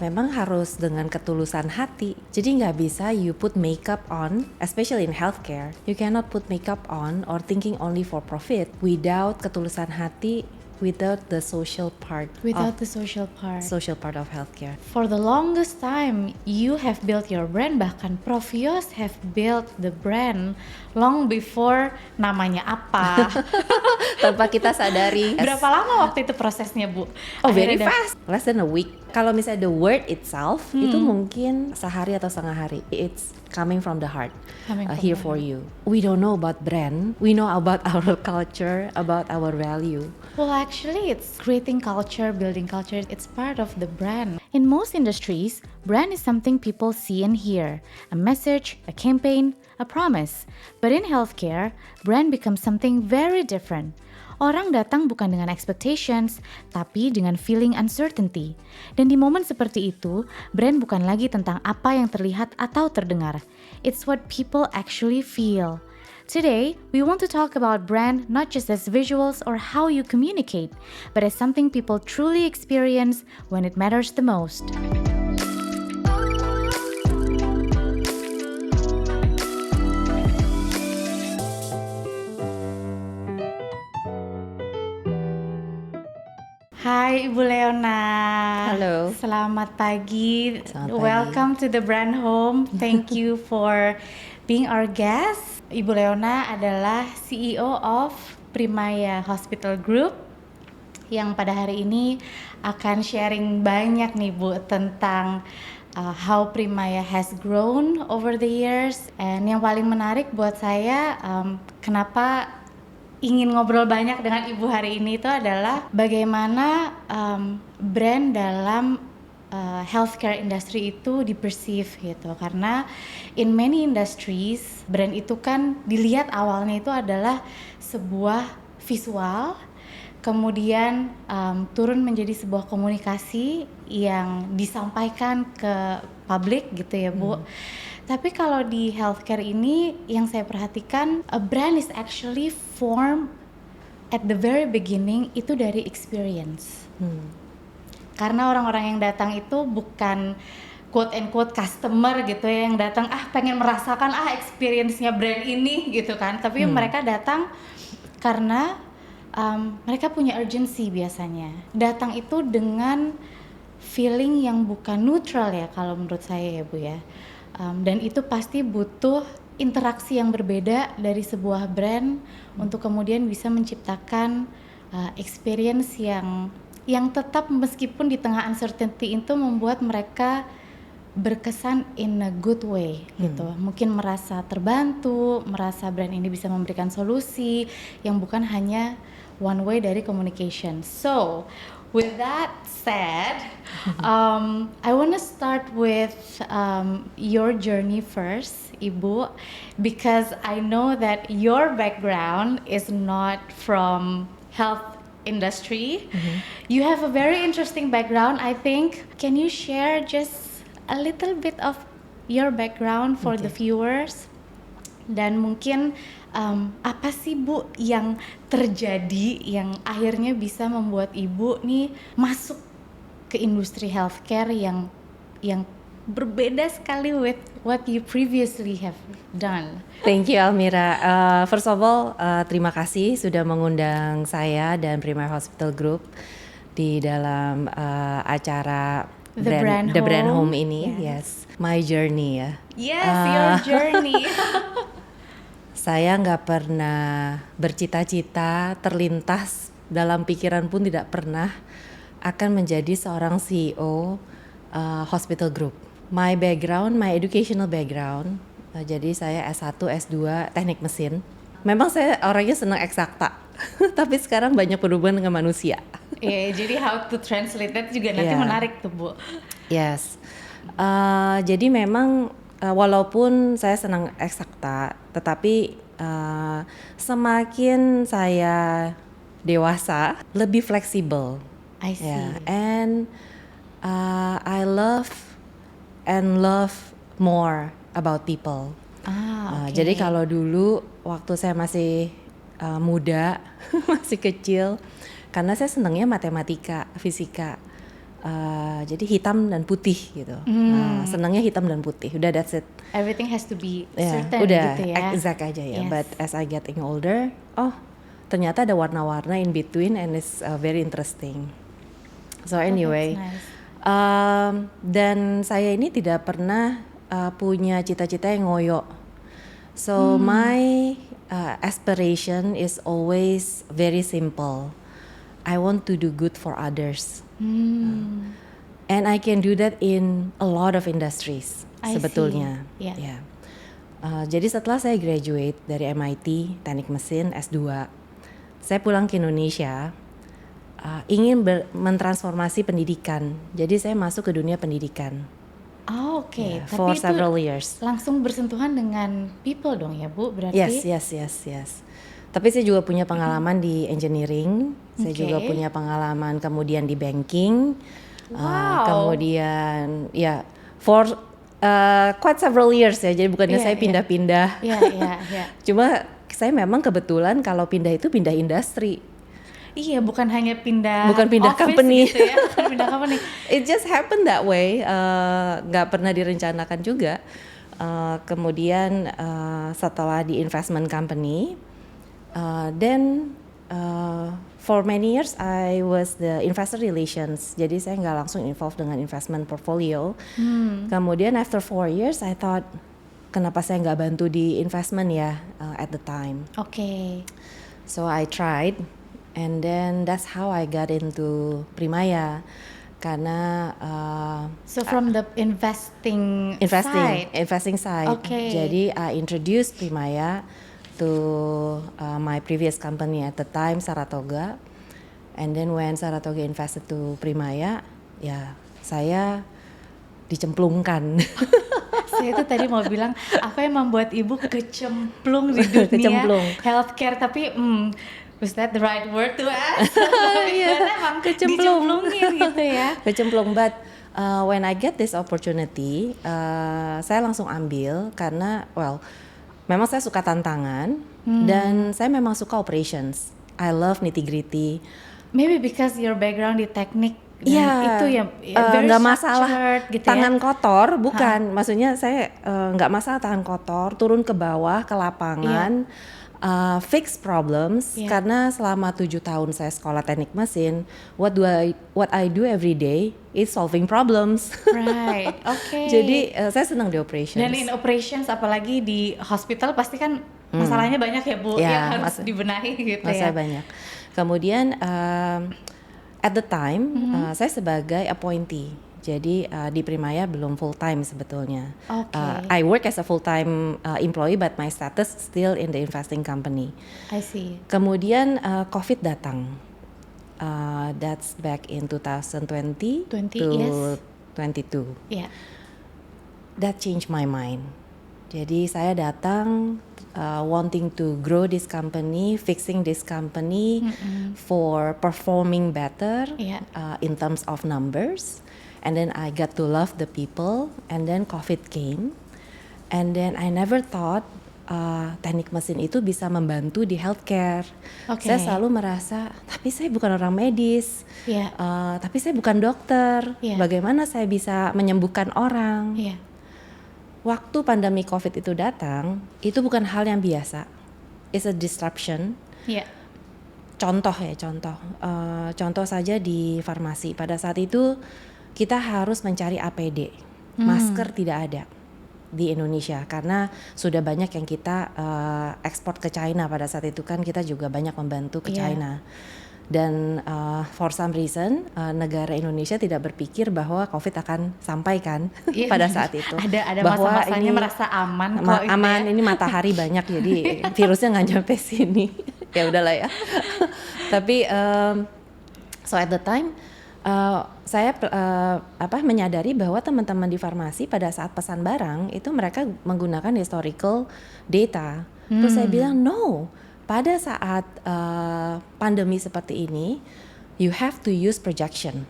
memang harus dengan ketulusan hati. Jadi nggak bisa you put makeup on, especially in healthcare. You cannot put makeup on or thinking only for profit without ketulusan hati, without the social part social part of healthcare. For the longest time, you have built your brand, bahkan Prof Yos have built the brand long before namanya apa. Tanpa kita sadari. Berapa lama waktu itu prosesnya, Bu? Oh, very Akhirnya fast. Less than a week. Kalau misalnya the word itself, itu mungkin sehari atau setengah hari. It's coming from the heart. Here for you. We don't know about brand. We know about our culture, about our value. Well, actually, it's creating culture, building culture. It's part of the brand. In most industries, brand is something people see and hear. A message, a campaign, a promise. But in healthcare, brand becomes something very different. Orang datang bukan dengan expectations, tapi dengan feeling uncertainty. Dan di momen seperti itu, brand bukan lagi tentang apa yang terlihat atau terdengar. It's what people actually feel. Today, we want to talk about brand not just as visuals or how you communicate, but as something people truly experience when it matters the most. Hai Ibu Leona. Halo. Selamat pagi. Selamat pagi. Welcome to the brand home. Thank you for being our guest. Ibu Leona adalah CEO of Primaya Hospital Group yang pada hari ini akan sharing banyak nih Bu tentang how Primaya has grown over the years. And yang paling menarik buat saya, kenapa ingin ngobrol banyak dengan Ibu hari ini itu adalah bagaimana brand dalam healthcare industry itu di-perceive gitu. Karena in many industries, brand itu kan dilihat awalnya itu adalah sebuah visual, kemudian turun menjadi sebuah komunikasi yang disampaikan ke publik gitu ya Bu. Tapi kalau di healthcare ini yang saya perhatikan, a brand is actually formed at the very beginning itu dari experience. Karena orang-orang yang datang itu bukan quote and quote customer gitu ya, yang datang pengen merasakan experience-nya brand ini gitu kan. Tapi mereka datang karena mereka punya urgency biasanya. Datang itu dengan feeling yang bukan neutral ya kalau menurut saya ya Bu ya. Dan itu pasti butuh interaksi yang berbeda dari sebuah brand untuk kemudian bisa menciptakan experience yang tetap meskipun di tengah uncertainty itu membuat mereka berkesan in a good way gitu. Mungkin merasa terbantu, merasa brand ini bisa memberikan solusi yang bukan hanya one way dari communication. So, with that said, I want to start with your journey first, Ibu, because I know that your background is not from health industry. You have a very interesting background, I think. Can you share just a little bit of your background for the viewers? Dan mungkin apa sih Bu yang terjadi yang akhirnya bisa membuat Ibu nih masuk ke industri healthcare yang berbeda sekali with what you previously have done. Thank you Almira. First of all, terima kasih sudah mengundang saya dan Primaya Hospital Group di dalam acara The Brand Home ini. Yes. My journey ya. Yes, your journey. Saya nggak pernah bercita-cita, terlintas dalam pikiran pun tidak pernah akan menjadi seorang CEO hospital group. My background, my educational background, jadi saya S1, S2 teknik mesin. Memang saya orangnya senang eksakta, tapi sekarang banyak berhubungan dengan manusia. Jadi how to translate that juga nanti menarik tuh Bu. Yes, jadi memang walaupun saya senang eksakta, tetapi semakin saya dewasa, lebih fleksibel. I see. And I love more about people. Okay. Jadi kalau dulu waktu saya masih muda, masih kecil, karena saya senangnya matematika, fisika. Jadi hitam dan putih gitu. Senangnya hitam dan putih. Udah that's it. Everything has to be Ya, certain udah gitu ya. exact aja ya. Yes. But as I getting older, ternyata ada warna-warna in between and it's very interesting. So anyway, That's nice. dan saya ini tidak pernah punya cita-cita yang ngoyo. So my aspiration is always very simple. I want to do good for others. And I can do that in a lot of industries I sebetulnya. see. Yeah. Ya. Jadi setelah saya graduate dari MIT Teknik Mesin S2, saya pulang ke Indonesia ingin mentransformasi pendidikan. Jadi saya masuk ke dunia pendidikan. Oke. Tapi For itu several years. langsung bersentuhan dengan people dong ya Bu, berarti? Yes. Tapi saya juga punya pengalaman di engineering, saya Oke. juga punya pengalaman kemudian di banking, Wow. kemudian ya for quite several years ya. Jadi bukannya Iya, saya iya. pindah-pindah. Iya. Cuma saya memang kebetulan kalau pindah itu pindah industri. Iya, bukan hanya pindah Bukan pindah office company. gitu ya, bukan pindah company. It just happened that way, nggak pernah direncanakan juga. Kemudian setelah di investment company, then for many years I was the investor relations. Jadi saya nggak langsung involved dengan investment portfolio. Kemudian after 4 years I thought, kenapa saya nggak bantu di investment ya at the time. Oke. So I tried, and then that's how I got into Primaya. Karena So from the investing side. side. Okay. Jadi I introduced Primaya to my previous company at the time, Saratoga. And then when Saratoga invested to Primaya, ya saya dicemplungkan. Saya itu tadi mau bilang apa yang membuat ibu kecemplung di dunia Kecemplung. healthcare, tapi was that the right word to ask? Iya, Karena emang kecemplung. dicemplungin gitu ya. Kecemplung, but when I get this opportunity, saya langsung ambil karena memang saya suka tantangan dan saya memang suka operations. I love nitty-gritty. Maybe because your background di teknik dan Iya, itu ya very nggak masalah structured gitu tangan ya. kotor, bukan. Maksudnya saya nggak masalah tangan kotor, turun ke bawah ke lapangan, fix problems. Iya. Karena selama 7 tahun saya sekolah teknik mesin, what I do every day is solving problems. Right, oke. Jadi saya senang di operations. Dan in operations apalagi di hospital pasti kan masalahnya banyak ya Bu, Ya, yang harus dibenahi gitu ya. Masalah banyak. Kemudian at the time saya sebagai appointee. Jadi di Primaya belum full time sebetulnya. Oke. I work as a full time employee, but my status still in the investing company. I see. Kemudian COVID datang. That's back in 2020 20, to yes. 22. Ya. That changed my mind. Jadi saya datang wanting to grow this company, fixing this company for performing better Yeah. In terms of numbers. And then I got to love the people. And then COVID came. And then I never thought teknik mesin itu bisa membantu di healthcare. Oke. Saya selalu merasa, tapi saya bukan orang medis. Iya. Tapi saya bukan dokter. Iya. Bagaimana saya bisa menyembuhkan orang? Iya. Waktu pandemi COVID itu datang, itu bukan hal yang biasa. It's a disruption. Iya. Contoh. Contoh saja di farmasi. Pada saat itu kita harus mencari APD. Masker tidak ada di Indonesia karena sudah banyak yang kita ekspor ke China. Pada saat itu kan kita juga banyak membantu ke Iya. China. Dan for some reason negara Indonesia tidak berpikir bahwa COVID akan sampai kan Iya, pada saat itu. Ada Bahwa masa-masanya ini merasa aman kok itu aman, ya. ini matahari banyak jadi virusnya nggak nyampe sini. Ya udahlah ya. Tapi so at the time saya menyadari bahwa teman-teman di farmasi pada saat pesan barang itu mereka menggunakan historical data. Terus saya bilang no. Pada saat pandemi seperti ini, you have to use projection.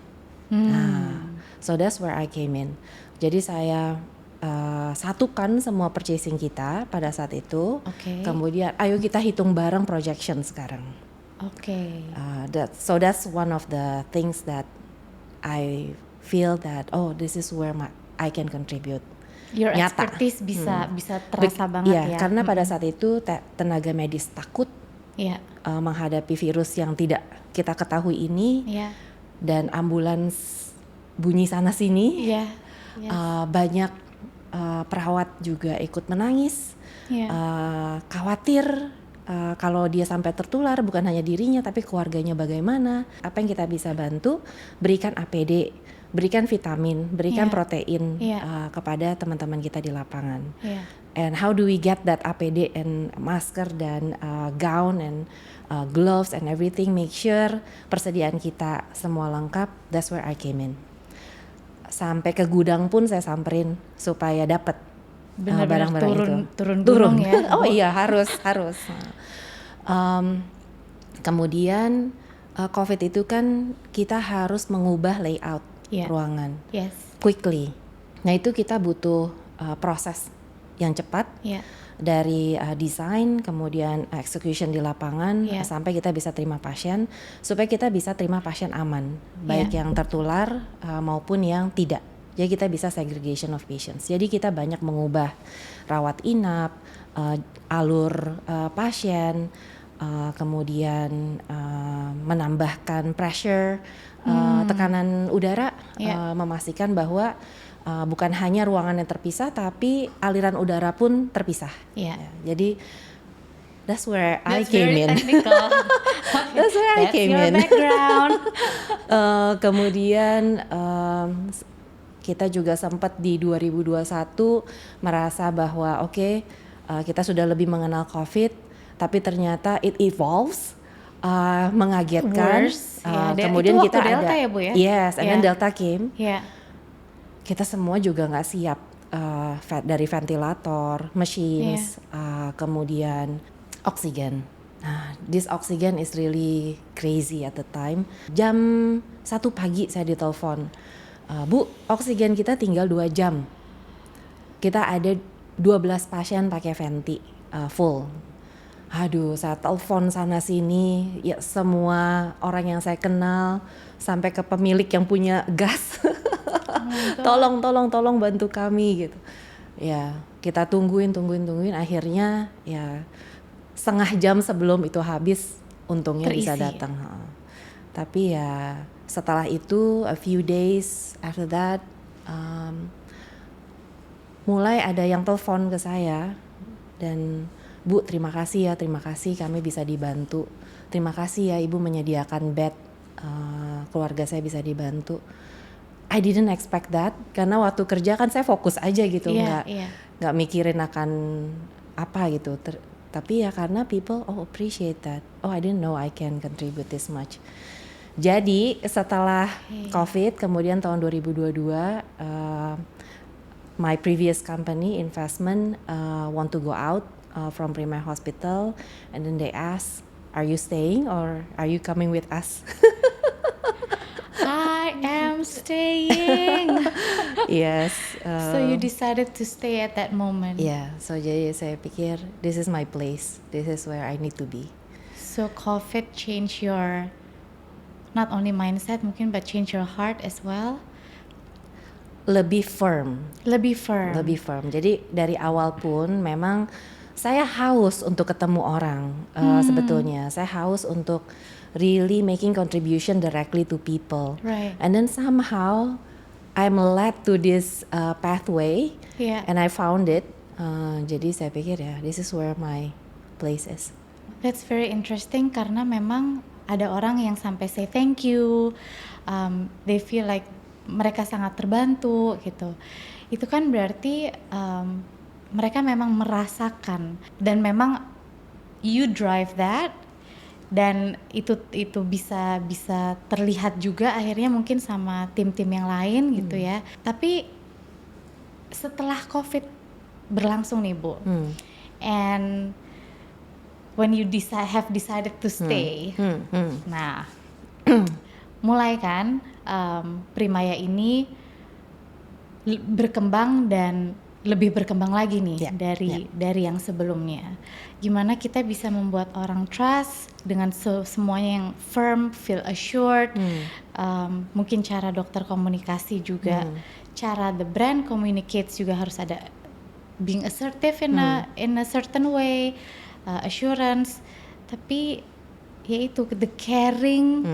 So that's where I came in. Jadi saya satukan semua purchasing kita pada saat itu. Oke. Kemudian, ayo kita hitung bareng projection sekarang. Oke. So that's one of the things that I feel that this is where I can contribute. Your Nyata. expertise bisa terasa banget ya. Karena pada saat itu tenaga medis takut Iya. menghadapi virus yang tidak kita ketahui ini, Iya. dan ambulans bunyi sana sini. Iya. Yes. Banyak perawat juga ikut menangis, Iya. khawatir kalau dia sampai tertular, bukan hanya dirinya tapi keluarganya bagaimana. Apa yang kita bisa bantu? Berikan APD, berikan vitamin, berikan protein kepada teman-teman kita di lapangan. And how do we get that APD and masker dan gown and gloves and everything? Make sure persediaan kita semua lengkap. That's where I came in. Sampai ke gudang pun saya samperin supaya dapat barang-barang itu. Turun ya. Oh iya, harus. Kemudian COVID itu kan kita harus mengubah layout ruangan quickly. Nah itu kita butuh proses yang cepat dari desain, kemudian execution di lapangan sampai kita bisa terima pasien, supaya kita bisa terima pasien aman, baik yang tertular maupun yang tidak. Jadi kita bisa segregation of patients. Jadi kita banyak mengubah rawat inap, alur pasien, kemudian menambahkan pressure, tekanan udara, memastikan bahwa bukan hanya ruangan yang terpisah, tapi aliran udara pun terpisah. Jadi that's where I came in. That's where I came in. Background. Kemudian kita juga sempat di 2021 merasa bahwa kita sudah lebih mengenal COVID, tapi ternyata it evolves, mengagetkan. itu Kemudian kita waktu Delta ada, ya Bu ya? Yes, and then Delta came. Kita semua juga nggak siap dari ventilator, machines, kemudian oksigen. Nah, this oxygen is really crazy at the time. Jam 1 pagi saya ditelepon, Bu, oksigen kita tinggal 2 jam. Kita ada 12 pasien pakai venti full. Aduh, saya telepon sana sini, ya semua orang yang saya kenal, sampai ke pemilik yang punya gas. Tolong bantu kami gitu. Ya, kita tungguin, akhirnya ya setengah jam sebelum itu habis untungnya terisi. Bisa datang. Tapi ya setelah itu a few days after that mulai ada yang telepon ke saya dan, Bu, terima kasih kami bisa dibantu. Terima kasih ya Ibu menyediakan bed, keluarga saya bisa dibantu. I didn't expect that, karena waktu kerja kan saya fokus aja gitu, nggak mikirin akan apa gitu. Tapi ya karena people appreciate that. I didn't know I can contribute this much. Jadi setelah COVID, kemudian tahun 2022, my previous company investment want to go out from Prima Hospital, and then they ask, are you staying or are you coming with us? I am staying. Yes. So you decided to stay at that moment. So jadi saya pikir this is my place, this is where I need to be. So COVID changed your not only mindset mungkin, but change your heart as well. Lebih firm. Jadi dari awal pun memang saya haus untuk ketemu orang. Sebetulnya saya haus untuk really making contribution directly to people. Right. And then somehow I'm led to this pathway, and I found it. Jadi saya pikir this is where my place is. That's very interesting, karena memang ada orang yang sampai say thank you, they feel like mereka sangat terbantu gitu. Itu kan berarti mereka memang merasakan, dan memang you drive that, dan itu bisa terlihat juga akhirnya mungkin sama tim-tim yang lain gitu ya. Tapi setelah COVID berlangsung nih Bu, and when you have decided to stay, nah mulai kan Primaya ini berkembang dan lebih berkembang lagi nih Ya, dari yang sebelumnya. Gimana kita bisa membuat orang trust dengan semuanya yang firm, feel assured. Mungkin cara dokter komunikasi juga, cara the brand communicates juga harus ada being assertive in a certain way, assurance. Tapi yaitu the caring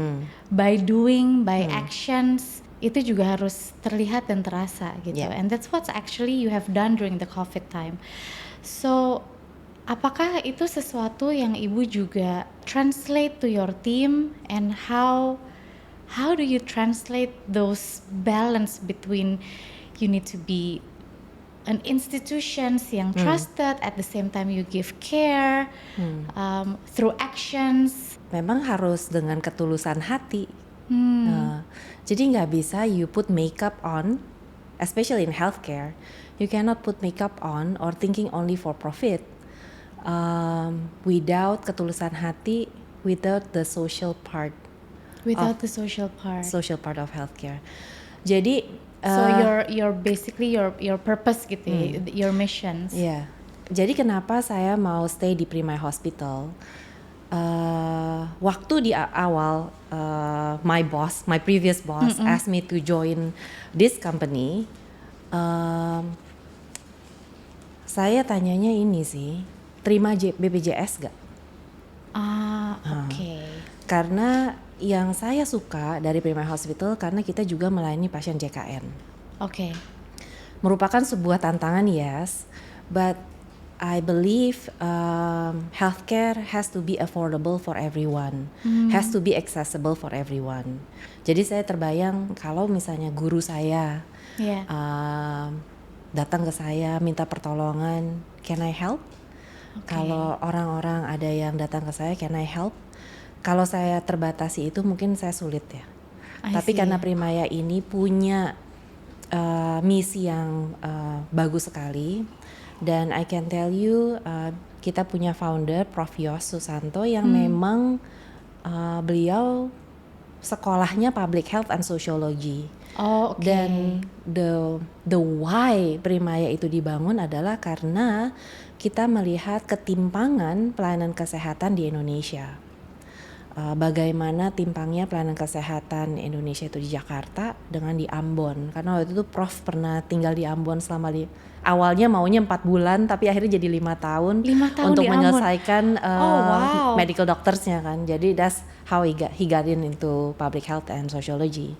by doing, by actions, itu juga harus terlihat dan terasa gitu. Yeah. And that's what actually you have done during the COVID time. So apakah itu sesuatu yang ibu juga translate to your team, and how do you translate those balance between you need to be an institutions yang trusted, at the same time you give care through actions. Memang harus dengan ketulusan hati. Jadi nggak bisa you put makeup on, especially in healthcare. You cannot put makeup on or thinking only for profit without ketulusan hati, without the social part. Without the social part of healthcare. Jadi so your basically your purpose gitu ya, your missions. Yeah. Jadi kenapa saya mau stay di Prima Hospital? Waktu di awal my previous boss asked me to join this company, saya tanyanya ini sih, terima BPJS gak? Oke. Karena yang saya suka dari Prima Hospital karena kita juga melayani pasien JKN. Oke. Merupakan sebuah tantangan, yes, but I believe healthcare has to be affordable for everyone, has to be accessible for everyone. Jadi saya terbayang kalau misalnya guru saya datang ke saya minta pertolongan, can I help? Kalau orang-orang ada yang datang ke saya, can I help? Kalau saya terbatasi itu mungkin saya sulit ya. Tapi karena Primaya ini punya misi yang bagus sekali, dan I can tell you kita punya founder Prof. Yos Susanto yang memang beliau sekolahnya Public Health and Sociology. Dan the why Primaya itu dibangun adalah karena kita melihat ketimpangan pelayanan kesehatan di Indonesia. Bagaimana timpangnya pelayanan kesehatan Indonesia itu di Jakarta dengan di Ambon, karena waktu itu Prof pernah tinggal di Ambon selama awalnya maunya 4 bulan tapi akhirnya jadi 5 tahun untuk menyelesaikan medical doctorsnya kan. Jadi that's how he got into public health and sociology.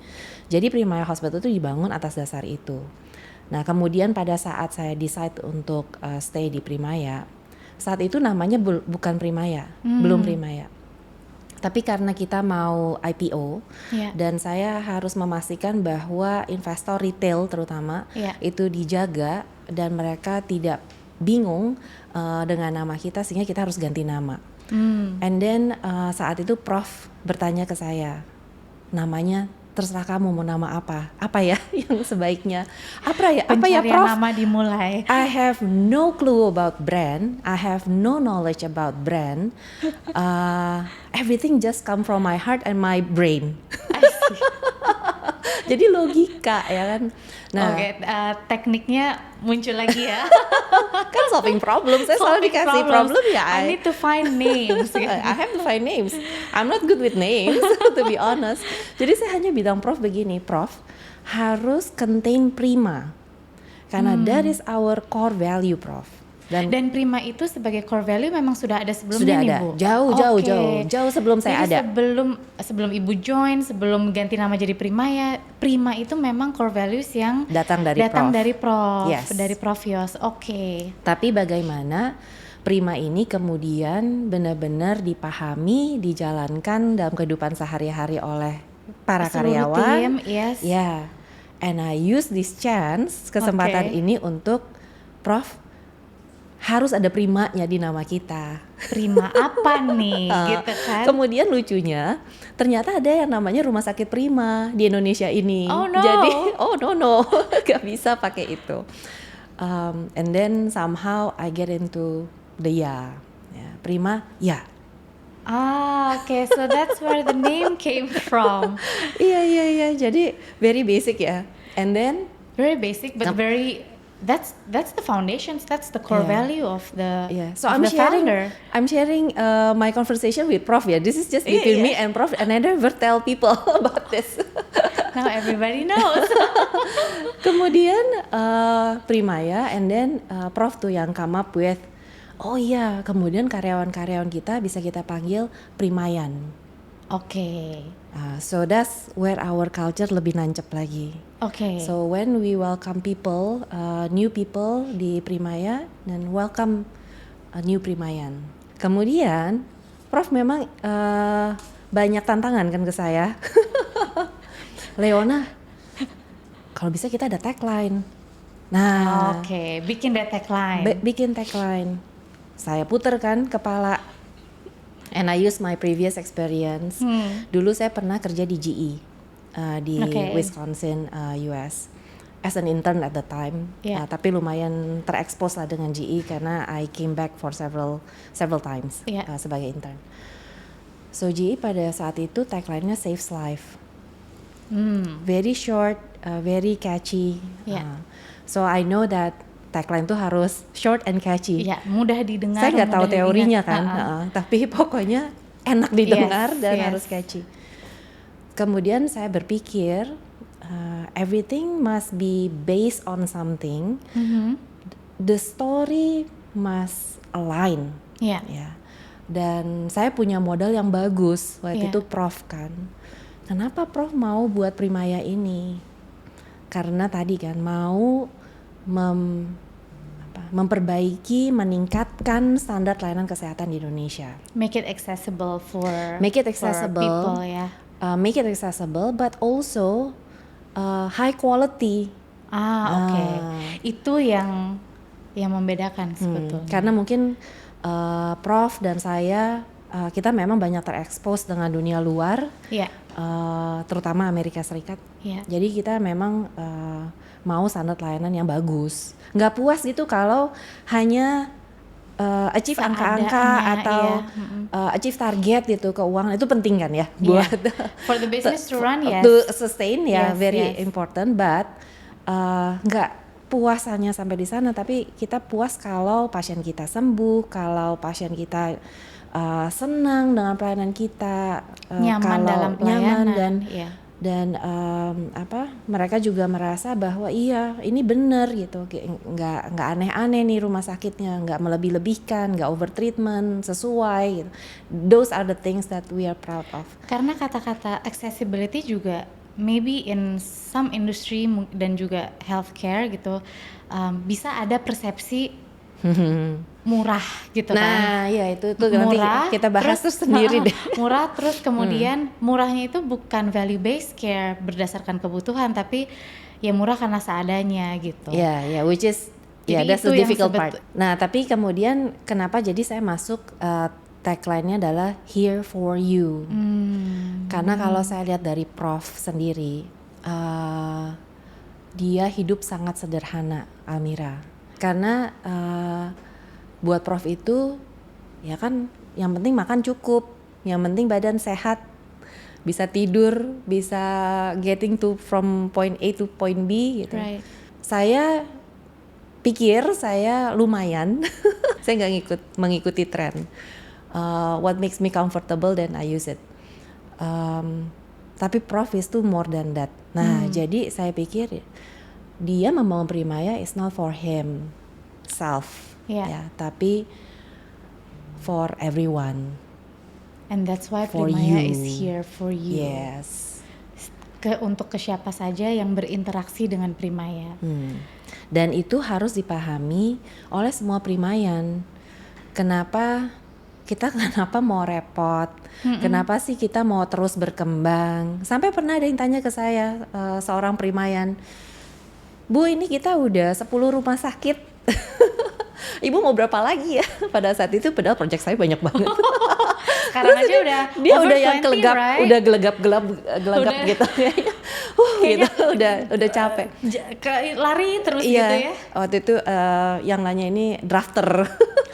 Jadi Primaya Hospital itu dibangun atas dasar itu. Nah kemudian pada saat saya decide untuk stay di Primaya, saat itu namanya bukan Primaya, belum Primaya. Tapi karena kita mau IPO dan saya harus memastikan bahwa investor retail terutama itu dijaga dan mereka tidak bingung dengan nama kita, sehingga kita harus ganti nama. And then saat itu Prof bertanya ke saya, namanya terserah kamu mau nama apa ya yang sebaiknya, apa ya Prof? Nama dimulai. I have no clue about brand, I have no knowledge about brand, everything just come from my heart and my brain. Jadi logika ya kan. Nah, tekniknya muncul lagi ya. Kan solving problem, saya selalu dikasih problem ya. I need to find names. I have to find names. I'm not good with names to be honest. Jadi saya hanya bilang Prof begini, Prof harus contain Prima karena that is our core value, Prof. Dan Prima itu sebagai core value memang sudah ada sebelumnya nih Bu? Jauh sebelum saya ada. Sebelum Ibu join, sebelum ganti nama jadi Primaya, Prima itu memang core values yang datang dari Prof. Yes. Dari Prof Yos. Oke. Tapi bagaimana Prima ini kemudian benar-benar dipahami, dijalankan dalam kehidupan sehari-hari oleh para karyawan. Tim, yes. Yeah. And I use this chance, kesempatan ini untuk Prof harus ada Primanya di nama kita. Prima apa nih gitu kan. Kemudian lucunya ternyata ada yang namanya Rumah Sakit Prima di Indonesia ini. Oh no. Jadi no gak bisa pakai itu. And then somehow I get into the Prima Okay, so that's where the name came from. Iya, jadi very basic ya. And then very basic but very that's the foundations, that's the core Yeah. value of the Yeah, so of the founder. I'm sharing my conversation with Prof. Ya, this is just between me and Prof. And I never tell people about this. Now everybody knows. Kemudian Primaya, and then Prof tuh yang come up with, oh iya, kemudian karyawan-karyawan kita bisa kita panggil Primayan. Oke. So that's where our culture lebih nancep lagi. Oke. So when we welcome people, new people di Primaya, dan welcome a new Primayan. Kemudian, Prof memang banyak tantangan kan ke saya. Leona, kalau bisa kita ada tagline. Nah, Oke, bikin deh tagline. bikin tagline. Saya puter kan kepala. And I use my previous experience. Dulu saya pernah kerja di GE di Wisconsin, US, as an intern at the time. Yeah. Tapi lumayan terekspos lah dengan GE karena I came back for several times sebagai intern. So GE pada saat itu tagline-nya saves life. Very short, very catchy. Yeah. So I know that tagline tuh harus short and catchy. Ya, mudah didengar. Saya nggak tahu mudah teorinya diingat. kan, tapi pokoknya enak didengar dan yes. harus catchy. Kemudian saya berpikir everything must be based on something. The story must align. Iya. Ya. Dan saya punya modal yang bagus waktu itu Prof kan. Kenapa Prof mau buat Primaya ini? Karena tadi kan mau memperbaiki, meningkatkan standar layanan kesehatan di Indonesia. Make it accessible for people, ya. Make it accessible, but also high quality. Oke. Itu yang membedakan sebetulnya. Karena mungkin Prof dan saya kita memang banyak terekspos dengan dunia luar, terutama Amerika Serikat. Jadi kita memang mau standar layanan yang bagus. Nggak puas gitu kalau hanya achieve angka-angka atau achieve target gitu keuangan, itu penting kan ya buat for the business to run, yes. To sustain very yes. important, but nggak puas hanya sampai di sana, tapi kita puas kalau pasien kita sembuh, kalau pasien kita senang dengan pelayanan kita, nyaman kalau dalam pelayanan, dan mereka juga merasa bahwa iya ini benar gitu, nggak aneh-aneh nih rumah sakitnya, nggak melebih-lebihkan, nggak overtreatment, sesuai gitu. Those are the things that we are proud of. Karena kata-kata accessibility juga maybe in some industry dan juga healthcare gitu bisa ada persepsi murah gitu kan. Nah, ya itu nanti kita bahas terus sendiri deh. Murah, terus kemudian murahnya itu bukan value based care berdasarkan kebutuhan, tapi ya murah karena seadanya gitu. Ya, which is that's the difficult part. Nah, tapi kemudian kenapa jadi saya masuk tagline-nya adalah here for you. Karena kalau saya lihat dari Prof sendiri, dia hidup sangat sederhana, Almira. Karena buat Prof itu ya kan yang penting makan cukup, yang penting badan sehat, bisa tidur, bisa getting to from point A to point B gitu. Right. Saya pikir saya lumayan, saya nggak mengikuti tren. What makes me comfortable then I use it. Tapi Prof is to more than that. Nah, jadi saya pikir dia membangun Primaya is not for himself, ya, tapi for everyone. And that's why for Primaya you. is here for you. Yes. Untuk ke siapa saja yang berinteraksi dengan Primaya. Dan itu harus dipahami oleh semua Primayan. Kenapa mau repot? Kenapa sih kita mau terus berkembang? Sampai pernah ada yang tanya ke saya, seorang Primayan, Bu, ini kita udah 10 rumah sakit. Ibu mau berapa lagi ya? Pada saat itu padahal project saya banyak banget. Sekarang aja udah yang 20, kelegap, right? udah gelagap gitu. Gitu, udah capek. Lari terus Iya, gitu ya. Waktu itu yang nanya ini drafter.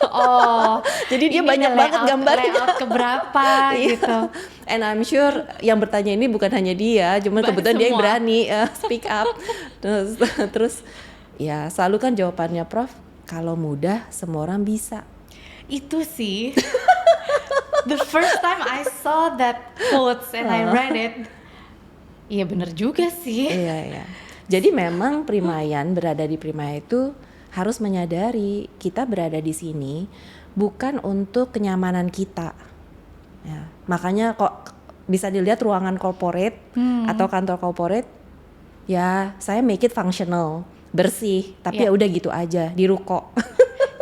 Oh, jadi dia banyak banget gambarnya. Layout keberapa gitu. And I'm sure yang bertanya ini bukan hanya dia, cuman kebetulan dia yang berani speak up. Terus Ya selalu kan jawabannya Prof, kalau mudah semua orang bisa. Itu sih. The first time I saw that quotes and I read it, iya bener juga sih. Iya. Jadi memang Primayan berada di Primaya itu harus menyadari kita berada di sini bukan untuk kenyamanan kita. Ya, makanya kok bisa dilihat ruangan corporate atau kantor corporate, ya saya make it functional, bersih, tapi ya udah gitu aja, di ruko.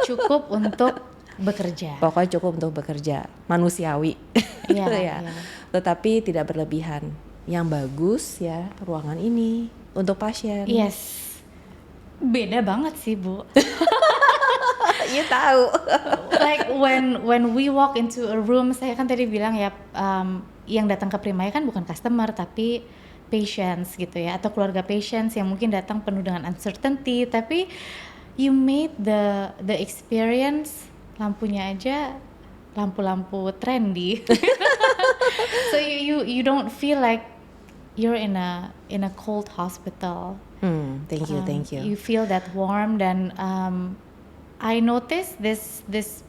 Cukup untuk bekerja. Pokoknya cukup untuk bekerja, manusiawi. Iya. Tetapi tidak berlebihan. Yang bagus ya ruangan ini untuk pasien. Yes. Beda banget sih, Bu. Iya tahu. Like when we walk into a room, saya kan tadi bilang ya, yang datang ke Primaya kan bukan customer tapi patients gitu ya, atau keluarga patients yang mungkin datang penuh dengan uncertainty, tapi you made the experience, lampunya aja lampu-lampu trendy. So you don't feel like you're in a cold hospital. Thank you. You feel that warm, dan I noticed this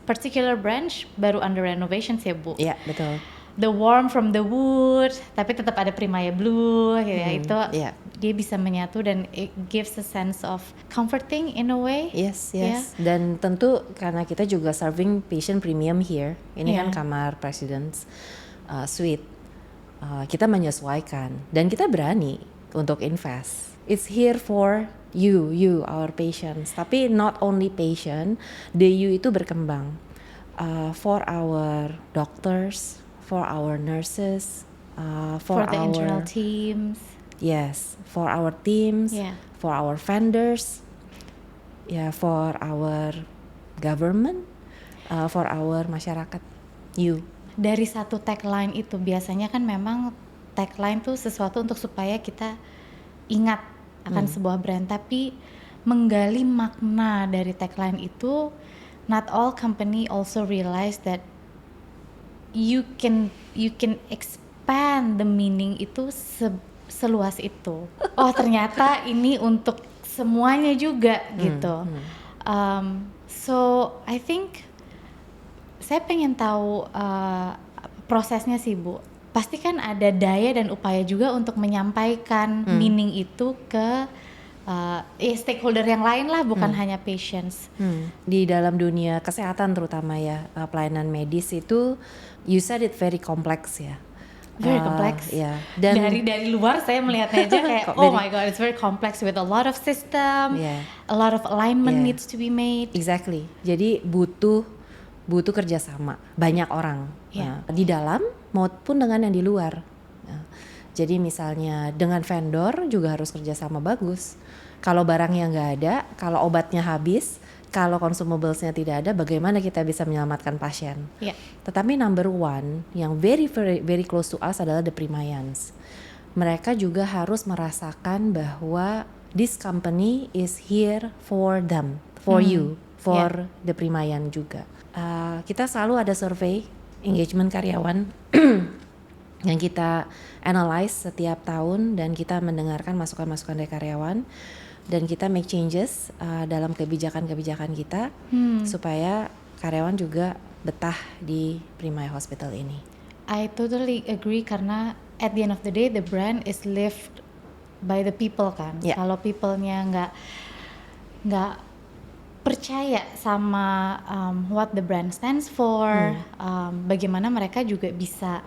particular branch baru under renovation ya, Bu. Iya, betul. The warm from the wood, tapi tetap ada Primaya blue gitu ya. Itu dia bisa menyatu dan it gives a sense of comforting in a way. Yes. Dan tentu karena kita juga serving patient premium here. Ini kan kamar President's Suite. Kita menyesuaikan dan kita berani untuk invest. It's here for you our patients. Tapi not only patient, the you itu berkembang for our doctors, for our nurses, for the internal teams. Yes, for our teams, for our vendors, for our government, for our masyarakat. You. Dari satu tagline itu biasanya kan memang tagline tuh sesuatu untuk supaya kita ingat akan sebuah brand, tapi menggali makna dari tagline itu, not all company also realize that you can expand the meaning itu seluas itu. Oh ternyata ini untuk semuanya juga gitu. So I think saya pengen tahu prosesnya sih, Bu. Pasti kan ada daya dan upaya juga untuk menyampaikan meaning itu ke stakeholder yang lain lah, bukan hanya patients. Di dalam dunia kesehatan terutama ya, pelayanan medis itu you said it very complex ya. Very complex. Yeah. Dan dari luar saya melihatnya aja kayak oh my god, it's very complex with a lot of system, a lot of alignment needs to be made. Exactly. Jadi butuh kerjasama banyak orang di dalam maupun dengan yang di luar. Jadi misalnya dengan vendor juga harus kerjasama bagus. Kalau barangnya nggak ada, kalau obatnya habis, kalau consumablesnya tidak ada, bagaimana kita bisa menyelamatkan pasien? Tetapi number one yang very close to us adalah the Primayans. Mereka juga harus merasakan bahwa this company is here for them, for you, for the Primayan juga. Kita selalu ada survei engagement karyawan yang kita analyze setiap tahun, dan kita mendengarkan masukan-masukan dari karyawan, dan kita make changes dalam kebijakan-kebijakan kita supaya karyawan juga betah di Primaya Hospital ini. I totally agree, karena at the end of the day the brand is lived by the people kan. Kalau people-nya nggak percaya sama what the brand stands for, bagaimana mereka juga bisa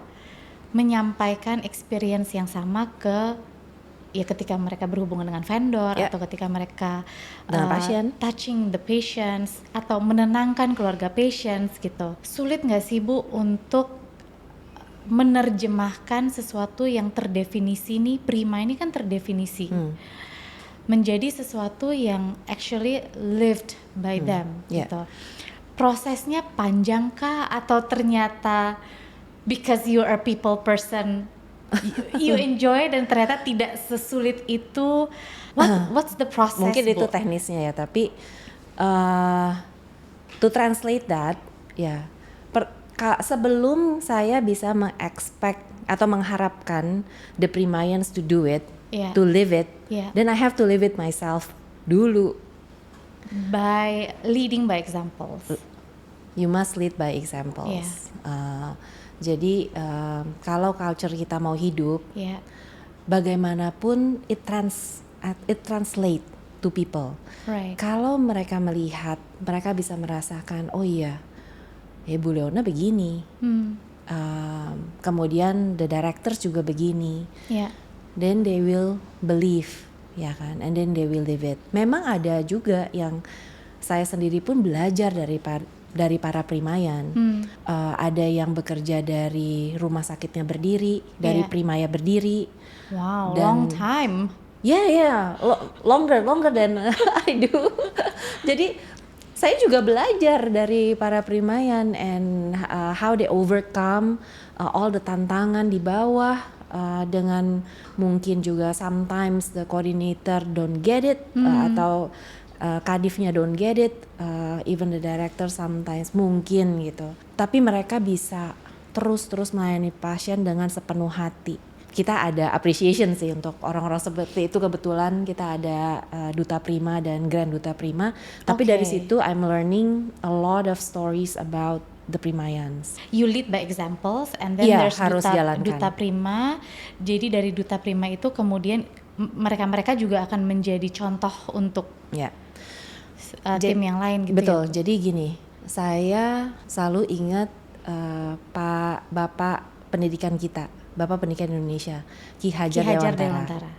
menyampaikan experience yang sama ke ketika mereka berhubungan dengan vendor atau ketika mereka pasien, touching the patients atau menenangkan keluarga patients gitu. Sulit nggak sih, Bu, untuk menerjemahkan sesuatu yang terdefinisi nih, Prima ini kan terdefinisi menjadi sesuatu yang actually lived by them gitu. Prosesnya panjang kah, atau ternyata because you are a people person you enjoy dan ternyata tidak sesulit itu? What's the process? Mungkin Bu? itu teknisnya ya, tapi to translate that sebelum saya bisa mengexpect atau mengharapkan the Primayans to do it, to live it, then I have to live it myself dulu. by leading by examples. You must lead by examples. Yeah. Jadi kalau culture kita mau hidup, Yeah. bagaimanapun it translate to people. Right. Kalau mereka melihat, mereka bisa merasakan, oh iya, ya Bu Leona begini. Kemudian the directors juga begini. Yeah. Then they will believe, ya kan? And then they will live it. Memang ada juga yang saya sendiri pun belajar dari para Primayan. Ada yang bekerja dari rumah sakitnya berdiri, dari Yeah. Primaya berdiri. Wow, Dan- long time. Longer than I do. Jadi saya juga belajar dari para Primayan and how they overcome all the tantangan di bawah, dengan mungkin juga sometimes the coordinator don't get it, atau kadifnya don't get it, even the director sometimes mungkin gitu. Tapi mereka bisa terus melayani pasien dengan sepenuh hati. Kita ada appreciation sih untuk orang-orang seperti itu. Kebetulan kita ada Duta Prima dan Grand Duta Prima. Tapi Okay. dari situ I'm learning a lot of stories about the Primayans. You lead by examples, and then Iya, there's harus jalankan. Duta Prima. Jadi dari Duta Prima itu kemudian mereka juga akan menjadi contoh untuk Ya, tim yang lain gitu. betul. Ya? Jadi gini, saya selalu ingat Bapak pendidikan kita, Bapak Pendidikan Indonesia, Ki Hajar Dewantara.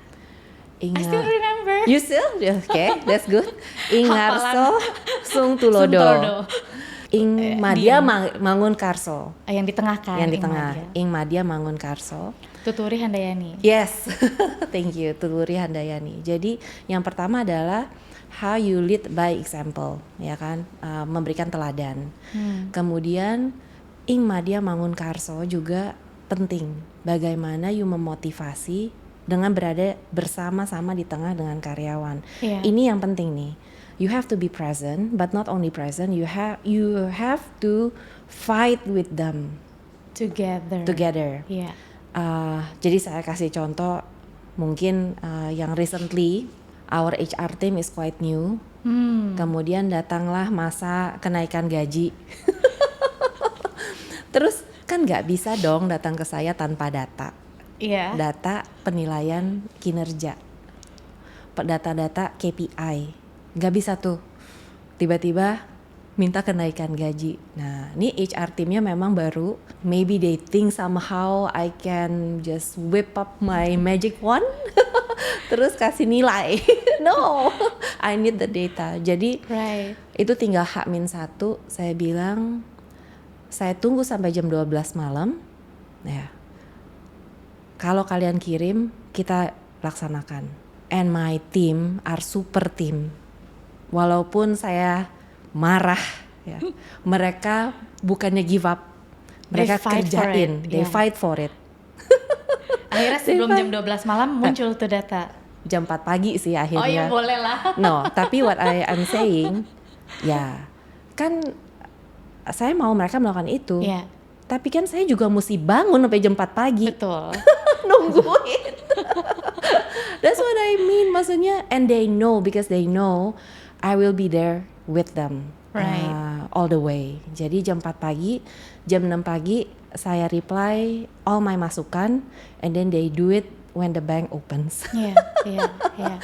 I still remember. You still? Okay, that's good. Ingarso Sung Tulodo. Sungtordo. Ing Madya Mangun Karso. Yang di tengah kan. Yang di Ing tengah. Madya. Ing Madya Mangun Karso. Tuturi Handayani. Yes. Thank you, Tuturi Handayani. Jadi yang pertama adalah how you lead by example, ya kan? Memberikan teladan. Kemudian Ing Madya Mangun Karso juga penting. Bagaimana you memotivasi dengan berada bersama-sama di tengah dengan karyawan. Iya. Ini yang penting nih. You have to be present, but not only present, you have to fight with them together. Iya. Jadi saya kasih contoh, mungkin yang recently our HR team is quite new. Kemudian datanglah masa kenaikan gaji. Terus kan nggak bisa dong datang ke saya tanpa data. Iya. Data penilaian kinerja, data-data KPI, nggak bisa tuh tiba-tiba minta kenaikan gaji. Nah, ini HR timnya memang baru, maybe they think somehow I can just whip up my magic wand terus kasih nilai. No, I need the data. Jadi Right. itu tinggal H-1, saya bilang saya tunggu sampai jam 12 malam ya. Kalau kalian kirim, kita laksanakan. And my team are super team. Walaupun saya marah ya, mereka bukannya give up, mereka They fight for kerjain, it, they yeah. fight for it. Akhirnya sebelum jam 12 malam muncul tuh data. Jam 4 pagi sih akhirnya. Oh iya boleh lah. No, tapi what I am saying, ya kan saya mau mereka melakukan itu. Iya. Tapi kan saya juga mesti bangun sampai jam 4 pagi. Betul. Nungguin. That's what I mean, maksudnya, and they know because they know I will be there with them. Right. All the way. Jadi jam 4 pagi, jam 6 pagi saya reply all my masukan, and then they do it when the bank opens. Iya, iya, iya.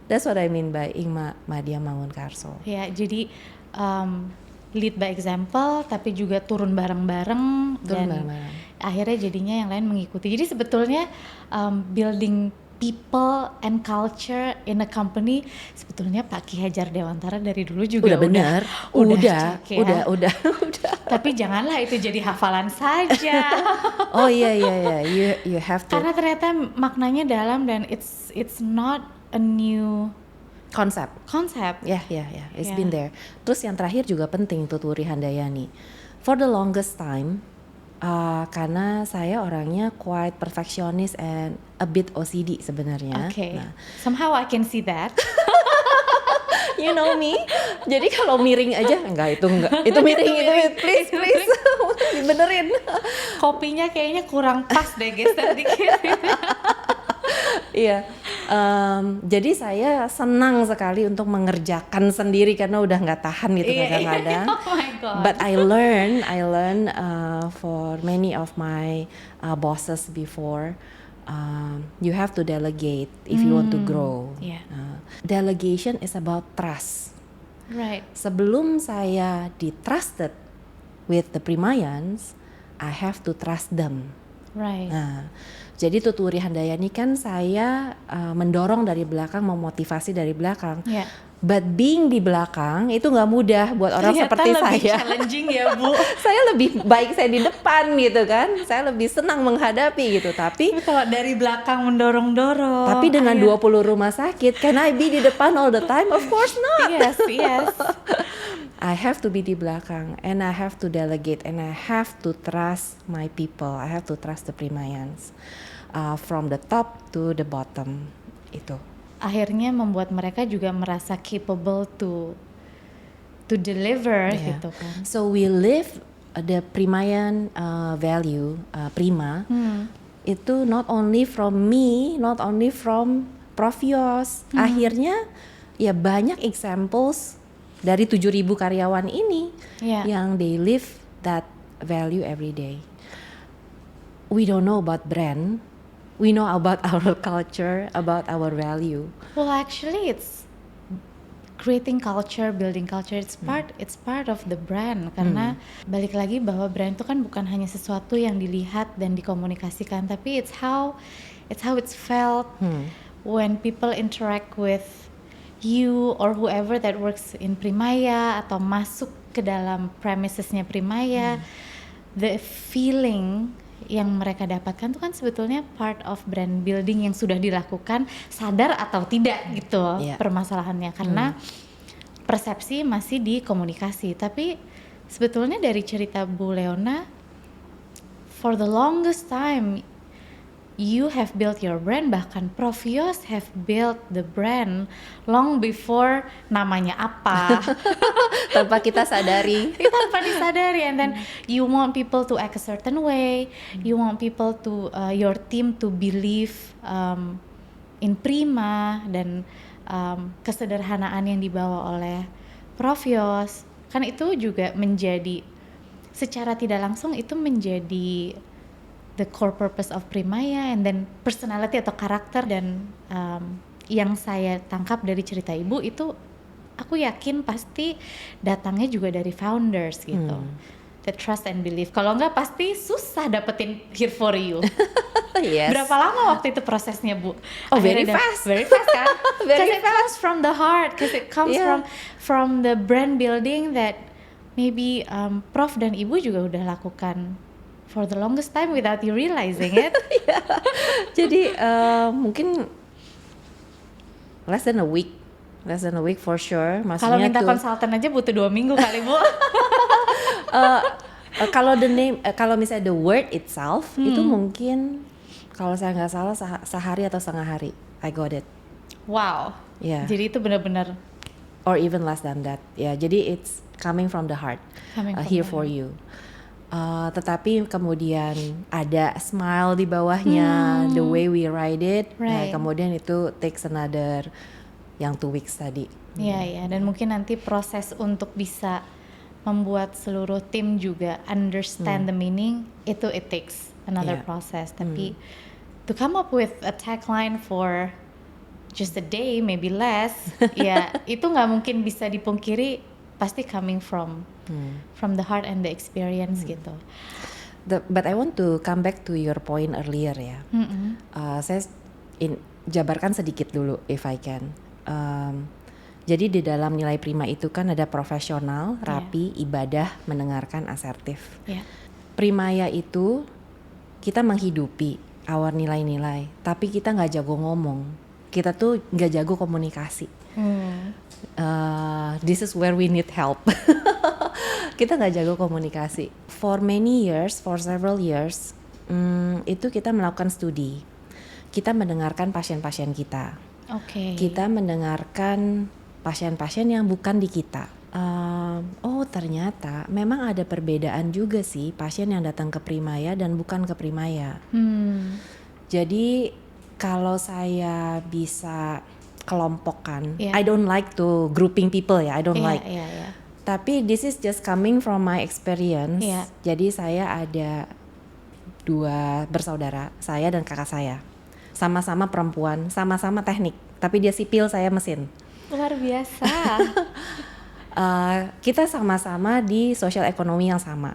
That's what I mean by Ing Madya Mangun Karso. Ya, jadi lead by example, tapi juga turun bareng-bareng Turun dan bareng-bareng. akhirnya jadinya yang lain mengikuti. Jadi sebetulnya building people and culture in a company, sebetulnya Pak Ki Hajar Dewantara dari dulu juga Udah bener, cek ya. udah. Tapi janganlah itu jadi hafalan saja. Oh iya, you have to Karena ternyata maknanya dalam dan it's not a new concept. concept. Ya, it's Yeah. been there. Terus yang terakhir juga penting Tuturi Handayani. For the longest time, karena saya orangnya quite perfectionist and a bit OCD sebenarnya. Okay. Nah, Somehow I can see that. you know me. Jadi kalau miring aja, enggak, itu miring, itu please dibenerin. Kopinya kayaknya kurang pas deh geser dikit. Iya. Jadi saya senang sekali untuk mengerjakan sendiri karena udah nggak tahan gitu kadang-kadang. Oh my god. But I learn for many of my bosses before, you have to delegate if you want to grow. Yeah. Delegation is about trust. Right. Sebelum saya di-trusted with the Primayans, I have to trust them. Right. Nah, jadi Tuturi Handayani kan saya mendorong dari belakang, memotivasi dari belakang. Yeah. But being di belakang itu nggak mudah buat orang Ternyata seperti lebih saya. challenging ya, Bu. Saya lebih baik saya di depan gitu kan. Saya lebih senang menghadapi gitu. Tapi Kalau dari belakang mendorong-dorong. tapi dengan 20 rumah sakit, can I be di depan all the time? Of course not. Yes, yes. I have to be di belakang and I have to delegate and I have to trust my people. I have to trust the Primayans from the top to the bottom itu. Akhirnya membuat mereka juga merasa capable to deliver gitu kan. So we live the Primayan value, Prima. Itu not only from me, not only from Prof. Yos. Akhirnya ya banyak examples dari 7.000 karyawan ini yang they live that value every day. We don't know about brand. We know about our culture, about our value. Well, actually it's creating culture, building culture. It's part of the brand karena balik lagi bahwa brand itu kan bukan hanya sesuatu yang dilihat dan dikomunikasikan, tapi it's how it's felt when people interact with you or whoever that works in Primaya atau masuk ke dalam premisesnya Primaya. The feeling yang mereka dapatkan itu kan sebetulnya part of brand building yang sudah dilakukan sadar atau tidak gitu permasalahannya karena persepsi masih di komunikasi. Tapi sebetulnya dari cerita Bu Leona, for the longest time you have built your brand, bahkan Prof. Yos have built the brand long before namanya apa. Tanpa kita sadari. Tanpa disadari, and then you want people to act a certain way, you want people to your team to believe in Prima dan kesederhanaan yang dibawa oleh Prof. Yos. Kan itu juga menjadi secara tidak langsung itu menjadi the core purpose of Primaya, and then personality atau karakter. Dan yang saya tangkap dari cerita Ibu itu aku yakin pasti datangnya juga dari founders gitu. The trust and belief. Kalau enggak pasti susah dapetin Here For You. Yes. Berapa lama waktu itu prosesnya, Bu? Oh, very fast. Very fast kan? Very Because it comes from the heart, because it comes from the brand building that maybe Prof dan Ibu juga udah lakukan for the longest time without you realizing it. Jadi mungkin less than a week for sure. Maksudnya kalau minta konsultan aja butuh 2 minggu kali, Bu. Kalau kalau misalnya the word itself itu mungkin kalau saya nggak salah sehari atau setengah hari I got it. Wow. Yeah. Jadi itu benar-benar or even less than that. Ya, jadi it's coming from the heart. Here for you. Tetapi kemudian ada smile di bawahnya, the way we write it. Nah, kemudian itu takes another yang 2 weeks tadi. Iya, dan mungkin nanti proses untuk bisa membuat seluruh tim juga understand the meaning, itu it takes another process. Tapi to come up with a tagline for just a day, maybe less, ya itu nggak mungkin bisa dipungkiri, pasti coming from the heart and the experience gitu. But I want to come back to your point earlier ya. Saya jabarkan sedikit dulu if I can. Jadi di dalam nilai prima itu kan ada profesional, rapi, ibadah, mendengarkan, asertif. Primaya itu kita menghidupi our nilai-nilai, tapi kita nggak jago ngomong. Kita tuh nggak jago komunikasi. This is where we need help. Kita nggak jago komunikasi. For many years, for several years, itu kita melakukan studi. Kita mendengarkan pasien-pasien kita. Kita mendengarkan pasien-pasien yang bukan di kita. Oh ternyata memang ada perbedaan juga sih pasien yang datang ke Primaya dan bukan ke Primaya. Jadi kalau saya bisa kelompokkan, Yeah. I don't like to grouping people ya, I don't Iya, like. iya, iya. Tapi this is just coming from my experience. Iya. Jadi saya ada 2 bersaudara, saya dan kakak saya. Sama-sama perempuan, sama-sama teknik. Tapi dia sipil, saya mesin. Luar biasa. Kita sama-sama di sosial ekonomi yang sama.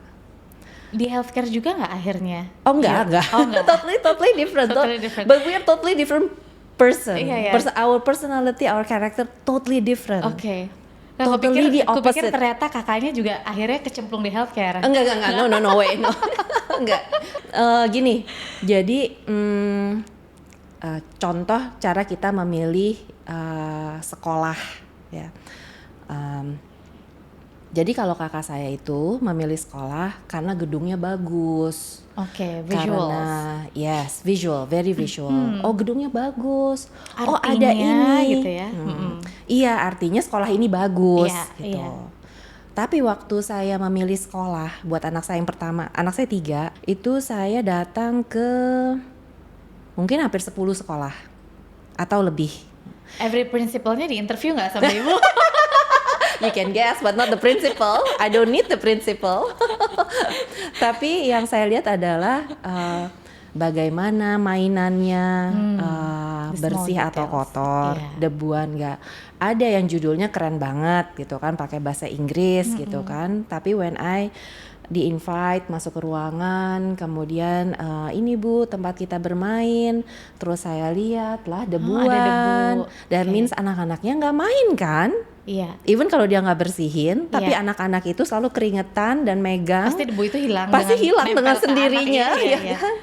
Di healthcare juga nggak akhirnya? Oh enggak. Oh enggak. totally different. Totally different. But we are totally different person. Iya, iya. Our personality, our character totally different. Oke. Nah, Totally the kupikir opposite. ternyata kakaknya juga akhirnya kecemplung di healthcare. Enggak. No way, no. Enggak. Gini, jadi contoh cara kita memilih sekolah ya. Jadi kalau kakak saya itu memilih sekolah karena gedungnya bagus. Oke, visuals. Karena yes, visual, very visual. Oh, gedungnya bagus. Oh, Artinya ada ini. gitu ya. Iya, artinya sekolah ini bagus Iya, gitu. iya. Tapi waktu saya memilih sekolah buat anak saya yang pertama, anak saya 3, itu saya datang ke mungkin hampir 10 sekolah atau lebih. Every principalnya di interview nggak sama ibu? You can guess, but not the principal. I don't need the principal. Tapi yang saya lihat adalah bagaimana mainannya, The bersih small atau details. kotor, Iya. debuan nggak. Ada yang judulnya keren banget gitu kan, pakai bahasa Inggris gitu kan. Tapi when I di-invite masuk ke ruangan, kemudian ini Bu tempat kita bermain, terus saya lihat lah debuan, debu. dan Oke. means anak-anaknya nggak main kan? Iya. Even kalau dia nggak bersihin, tapi Iya. anak-anak itu selalu keringetan dan megang, Pasti debu itu hilang. pasti hilang nempel dengan ke sendirinya, anak. Iya, ya iya. kan?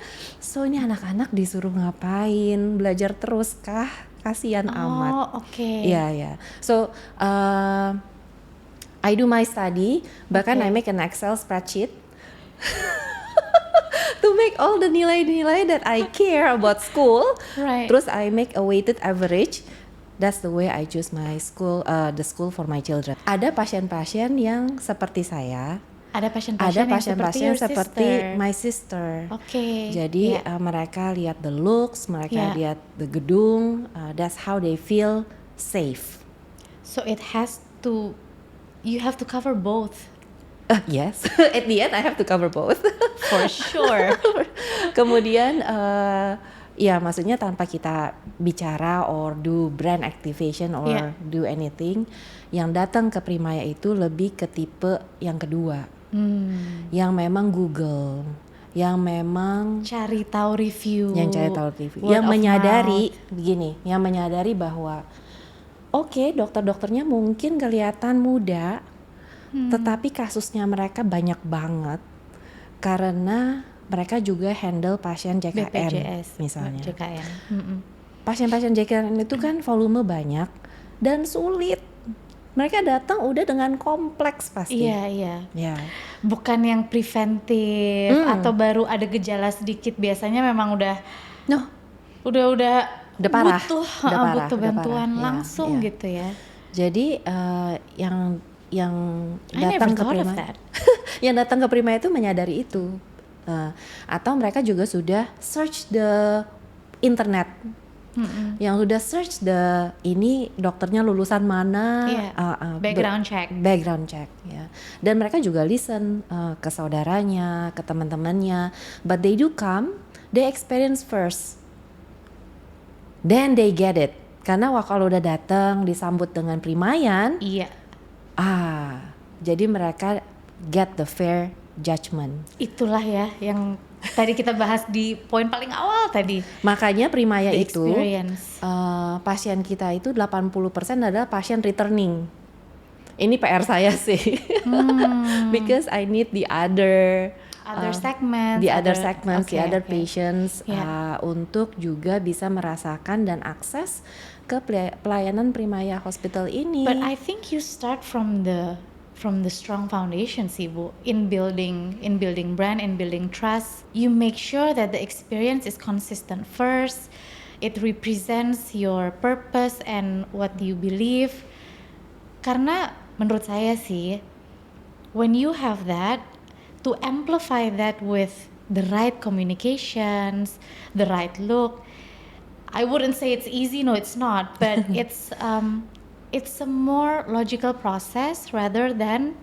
So ini anak-anak disuruh ngapain? Belajar terus kah? Kasihan amat. Oh, oke. Iya, ya. So I do my study, bahkan Okay. I make an Excel spreadsheet to make all the nilai-nilai that I care about school. Right. Terus I make a weighted average. That's the way I choose my school, the school for my children. Ada pasien-pasien yang seperti saya, Ada ada pasien-pasien yang pasien-pasien your seperti sister. my sister. Oke. Jadi Iya. mereka lihat the looks, mereka Yeah. lihat the gedung, that's how they feel safe. So it has to, you have to cover both Yes, at the end I have to cover both. for sure. Kemudian ya maksudnya tanpa kita bicara or do brand activation or Yeah. do anything, yang datang ke Primaya itu lebih ke tipe yang kedua, yang memang Google, yang memang Cari tahu review. yang cari tahu review, word yang of menyadari mouth. begini, yang menyadari bahwa oke, dokter-dokternya mungkin kelihatan muda, tetapi kasusnya mereka banyak banget karena mereka juga handle pasien JKN BPJS misalnya. JKN. Pasien-pasien JKN itu kan volume banyak dan sulit. Mereka datang udah dengan kompleks pasti. Iya, iya. Ya. Bukan yang preventif atau baru ada gejala sedikit, biasanya memang udah No, udah parah. butuh Udah parah, butuh udah bantuan parah. Iya, langsung iya. gitu ya. Jadi yang I never datang ke thought of Prima, that. yang datang ke Prima itu menyadari itu. Atau mereka juga sudah search the internet, yang sudah search ini dokternya lulusan mana, Iya. Background check. background check, ya. Dan mereka juga listen ke saudaranya, ke teman-temannya, but they do come, they experience first, then they get it. Karena kalau udah datang disambut dengan Primayan, Iya. jadi mereka get the fair judgment. Itulah ya yang tadi kita bahas di poin paling awal tadi. Makanya Primaya The itu experience. pasien kita itu 80% adalah pasien returning. Ini PR saya sih. Because I need the other Segments, the other segments, the okay, other okay. patients Yeah. untuk juga bisa merasakan dan akses ke pelayanan Primaya Hospital ini. But I think you start from the strong foundation sih Bu, in building brand, in building trust. You make sure that the experience is consistent first. It represents your purpose and what you believe. Karena menurut saya sih, when you have that, to amplify that with the right communications, the right look, I wouldn't say it's easy, no it's not, but it's a more logical process rather than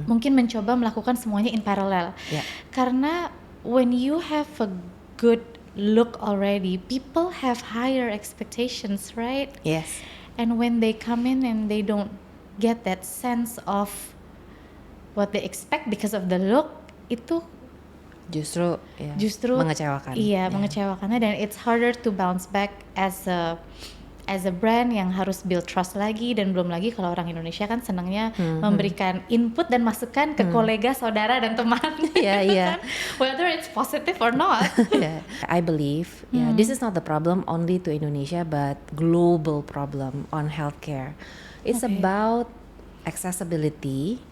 mungkin mencoba melakukan semuanya in parallel. Yeah. Karena when you have a good look already, people have higher expectations, right? Yes. And when they come in and they don't get that sense of what they expect because of the look, itu Justru mengecewakan. Iya, Yeah. mengecewakannya, dan it's harder to bounce back as a brand yang harus build trust lagi. Dan belum lagi kalau orang Indonesia kan senangnya memberikan input dan masukan ke kolega, saudara dan teman. Iya, gitu iya. kan. Whether it's positive or not. Yeah. I believe this is not the problem only to Indonesia but global problem on healthcare. It's Okay. about accessibility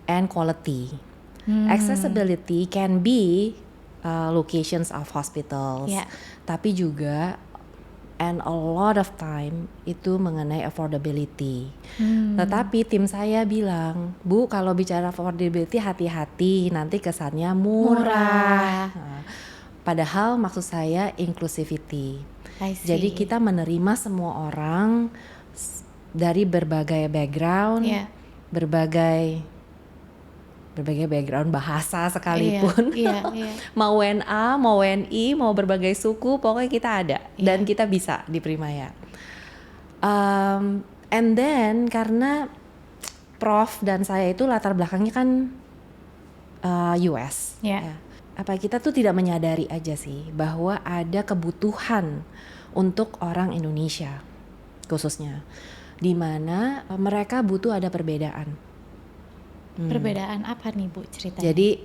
and quality. Accessibility can be locations of hospitals, Yeah. tapi juga and a lot of time itu mengenai affordability. Tetapi tim saya bilang, Bu, kalau bicara affordability hati-hati, nanti kesannya murah. Nah, padahal maksud saya inclusivity. I see. Jadi kita menerima semua orang dari berbagai background, Yeah. berbagai background bahasa sekalipun. Iya, iya. Mau WNA, mau WNI, mau berbagai suku, pokoknya kita ada dan kita bisa di Primaya. And then karena Prof dan saya itu latar belakangnya kan US. Yeah. Ya. Apa kita tuh tidak menyadari aja sih bahwa ada kebutuhan untuk orang Indonesia khususnya, di mana mereka butuh ada perbedaan. Perbedaan apa nih Bu ceritanya? Jadi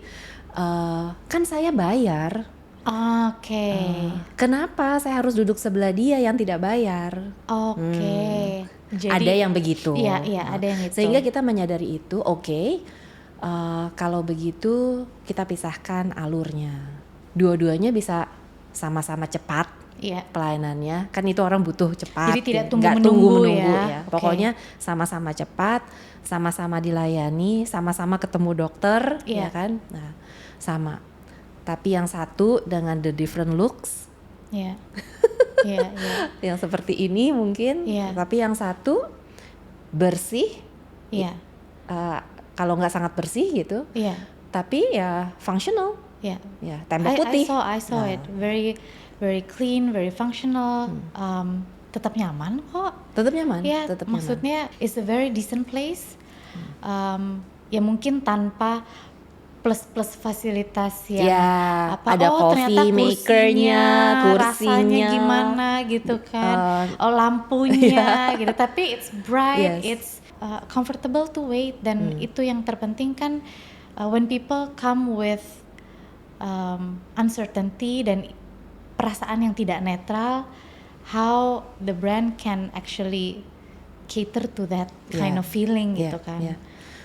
kan saya bayar. Oke. Kenapa saya harus duduk sebelah dia yang tidak bayar? Oke. Jadi Ada yang begitu. Iya, ada yang itu. Sehingga kita menyadari itu, oke, kalau begitu kita pisahkan alurnya. Dua-duanya bisa sama-sama cepat Iya. pelayanannya. Kan itu orang butuh cepat. Jadi tidak ya. Nggak tunggu-menunggu tunggu-menunggu ya. ya. Oke. Pokoknya sama-sama cepat, sama-sama dilayani, sama-sama ketemu dokter, Iya. ya kan? Nah, sama. Tapi yang satu dengan the different looks, Iya. Iya, iya. yang seperti ini mungkin, Iya. tapi yang satu bersih, Iya. kalau nggak sangat bersih gitu, Iya. tapi ya functional, Iya. ya tembok putih. I saw Nah, it. Very clean, very functional. Tetap nyaman kok. tetap nyaman, Ya, tetap nyaman. maksudnya it's a very decent place. Ya mungkin tanpa plus fasilitas yang Ya, apa, ada ternyata coffee makernya, rasanya kursinya, gimana gitu kan, lampunya gitu, tapi it's bright, Yes. it's comfortable to wait, dan itu yang terpenting kan, when people come with uncertainty dan perasaan yang tidak netral, how the brand can actually cater to that kind Yeah. of feeling Yeah, gitu kan. yeah.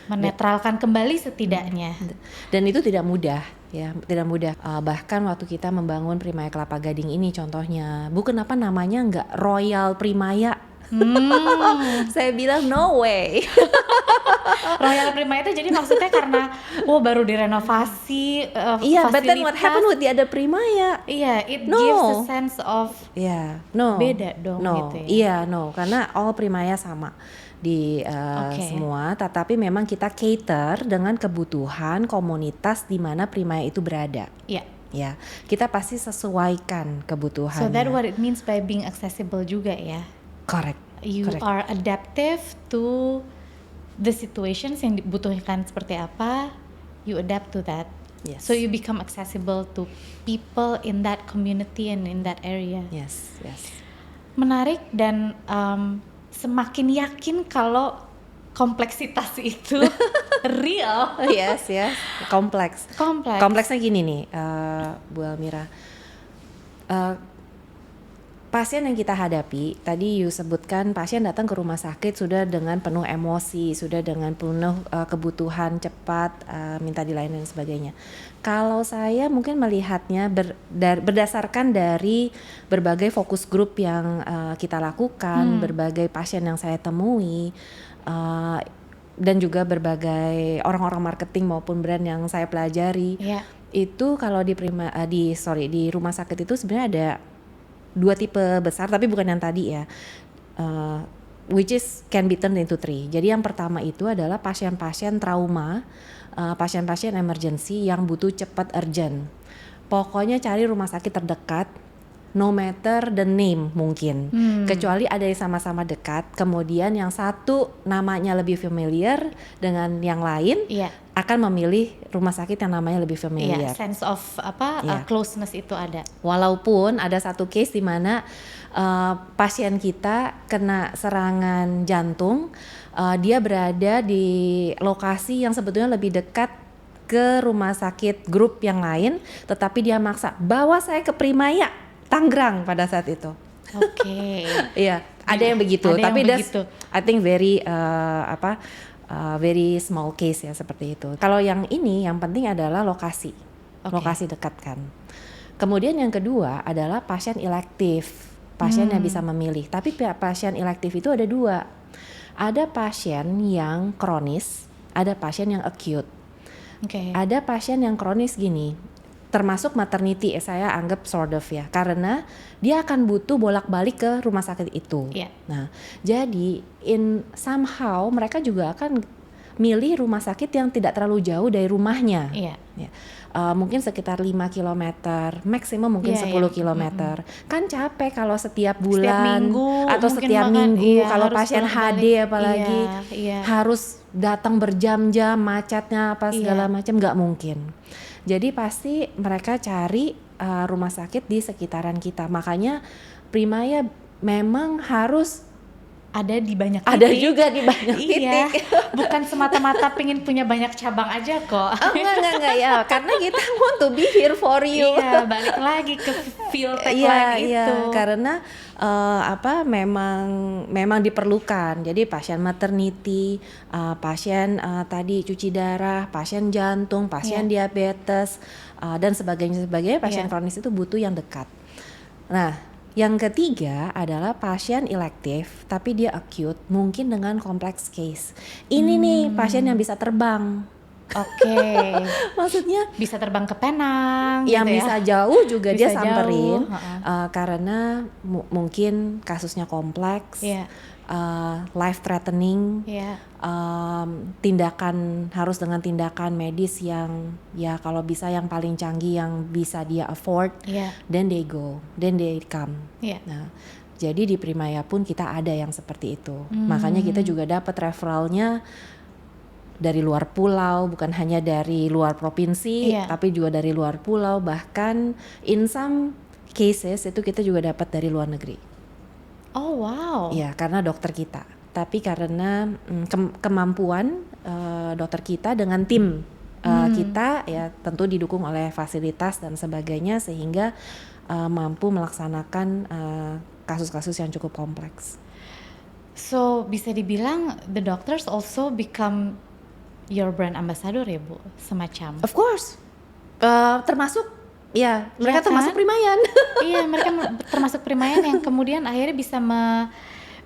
Menetralkan kembali setidaknya. Dan itu tidak mudah, ya, tidak mudah. Bahkan waktu kita membangun Primaya Kelapa Gading ini contohnya, Bu, kenapa namanya nggak Royal Primaya? Saya bilang no way. Royal Primaya itu jadi maksudnya karena baru direnovasi Iya, but then what fasilitas. happened with the other Primaya? Iya, it No. gives a sense of Ya, no. Beda dong no. gitu ya. Iya, no, karena all Primaya sama di Oke. semua, tetapi memang kita cater dengan kebutuhan komunitas di mana Primaya itu berada. ya. Ya, kita pasti sesuaikan kebutuhannya. So that what it means by being accessible juga ya. Correct. You Correct. are adaptive to the situations yang dibutuhkan seperti apa, you adapt to that. Yes. So you become accessible to people in that community and in that area. Yes, yes. Menarik, dan semakin yakin kalau kompleksitas itu real. Yes, yes. Kompleks. Kompleks. Kompleksnya gini nih, Bu Almira. Pasien yang kita hadapi, tadi you sebutkan pasien datang ke rumah sakit sudah dengan penuh emosi, sudah dengan penuh kebutuhan cepat, minta dilayani dan sebagainya. Kalau saya mungkin melihatnya berdasarkan dari berbagai fokus group yang kita lakukan, berbagai pasien yang saya temui, dan juga berbagai orang-orang marketing maupun brand yang saya pelajari. Ya. Itu kalau di rumah sakit itu sebenarnya ada dua tipe besar, tapi bukan yang tadi ya. Which is can be turned into three. Jadi yang pertama itu adalah pasien-pasien trauma, pasien-pasien emergency yang butuh cepat urgent. Pokoknya cari rumah sakit terdekat, no matter the name mungkin, kecuali ada yang sama-sama dekat. Kemudian yang satu namanya lebih familiar dengan yang lain, akan memilih rumah sakit yang namanya lebih familiar. Sense of closeness itu ada. Walaupun ada satu case di mana pasien kita kena serangan jantung, dia berada di lokasi yang sebetulnya lebih dekat ke rumah sakit grup yang lain, tetapi dia maksa bawa saya ke Primaya Tangerang pada saat itu. Oke. Iya, ada yang begitu. Tapi that's I think very very small case ya seperti itu. Kalau yang ini yang penting adalah lokasi dekat kan. Kemudian yang kedua adalah pasien elektif, pasien yang bisa memilih. Tapi pasien elektif itu ada dua. Ada pasien yang kronis, ada pasien yang acute. Ada pasien yang kronis gini, termasuk maternity saya anggap sort of ya, karena dia akan butuh bolak-balik ke rumah sakit itu. Nah, jadi somehow mereka juga akan milih rumah sakit yang tidak terlalu jauh dari rumahnya. Mungkin sekitar 5 km, maksimum mungkin 10 km. Kan capek kalau setiap bulan atau setiap minggu, kalau pasien HD apalagi harus datang berjam-jam, macetnya apa segala macam, nggak mungkin. Jadi pasti mereka cari rumah sakit di sekitaran kita. Makanya Primaya memang harus ada di banyak titik. Ada juga di banyak titik. Bukan semata-mata pengen punya banyak cabang aja kok. Enggak ya, karena kita want to be here for you. Balik lagi ke feel tagline itu. Karena memang diperlukan. Jadi pasien maternity, pasien tadi cuci darah, pasien jantung, pasien diabetes, dan sebagainya pasien kronis itu butuh yang dekat. Nah, yang ketiga adalah pasien elektif tapi dia acute, mungkin dengan complex case. Ini nih pasien yang bisa terbang. Maksudnya bisa terbang ke Penang yang gitu bisa jauh juga bisa dia samperin karena mungkin kasusnya kompleks, life threatening, harus dengan tindakan medis yang ya kalau bisa yang paling canggih yang bisa dia afford, then they come. Nah, jadi di Primaya pun kita ada yang seperti itu. Makanya kita juga dapat referralnya dari luar pulau, bukan hanya dari luar provinsi, tapi juga dari luar pulau. Bahkan in some cases itu kita juga dapat dari luar negeri. Oh wow. Ya, karena dokter kita. Tapi karena kemampuan dokter kita dengan tim kita ya tentu didukung oleh fasilitas dan sebagainya sehingga mampu melaksanakan kasus-kasus yang cukup kompleks. So bisa dibilang the doctors also become your brand ambassador ya Bu, semacam. Of course, termasuk ya mereka termasuk Primayan. Iya, mereka termasuk Primayan yang kemudian akhirnya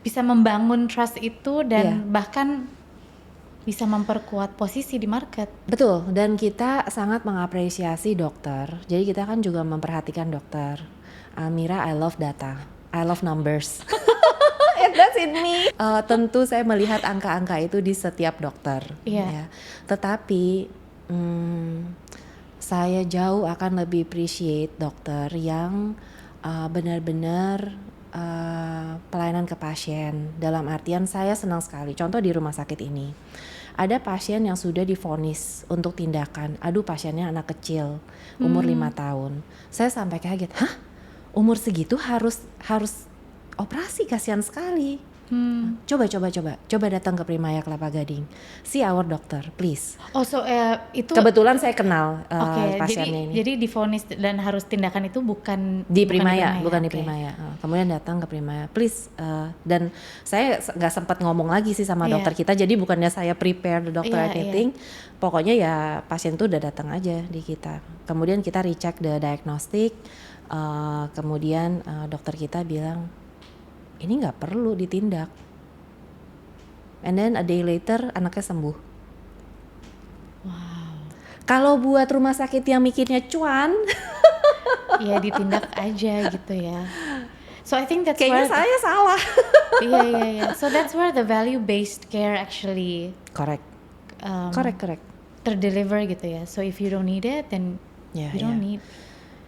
bisa membangun trust itu dan bahkan bisa memperkuat posisi di market. Betul, dan kita sangat mengapresiasi dokter. Jadi kita kan juga memperhatikan dokter. Mira, I love data, I love numbers. That's in me. Tentu saya melihat angka-angka itu di setiap dokter. Ya. Tetapi saya jauh akan lebih appreciate dokter yang benar-benar pelayanan ke pasien. Dalam artian saya senang sekali. Contoh di rumah sakit ini, ada pasien yang sudah divonis untuk tindakan. Aduh, pasiennya anak kecil, umur 5 tahun. Saya sampai kaget, hah? Umur segitu harus operasi, kasihan sekali. Coba datang ke Primaya Kelapa Gading, see our doctor, please. Oh, so itu kebetulan saya kenal pasiennya ini. Jadi divonis dan harus tindakan itu bukan di Primaya. Di Primaya. Kemudian datang ke Primaya, please. Dan saya nggak sempat ngomong lagi sih sama dokter kita, jadi bukannya saya prepare the doctor anything. Pokoknya ya pasien tuh udah datang aja di kita. Kemudian kita recheck the diagnostic. Kemudian dokter kita bilang, ini nggak perlu ditindak. And then a day later anaknya sembuh. Wow. Kalau buat rumah sakit yang mikirnya cuan, ya ditindak aja gitu ya. So I think that's Kayaknya where saya salah. yeah. So that's where the value-based care actually Correct. um, Correct. terdeliver gitu ya. So if you don't need it, then Ya, you ya. don't need.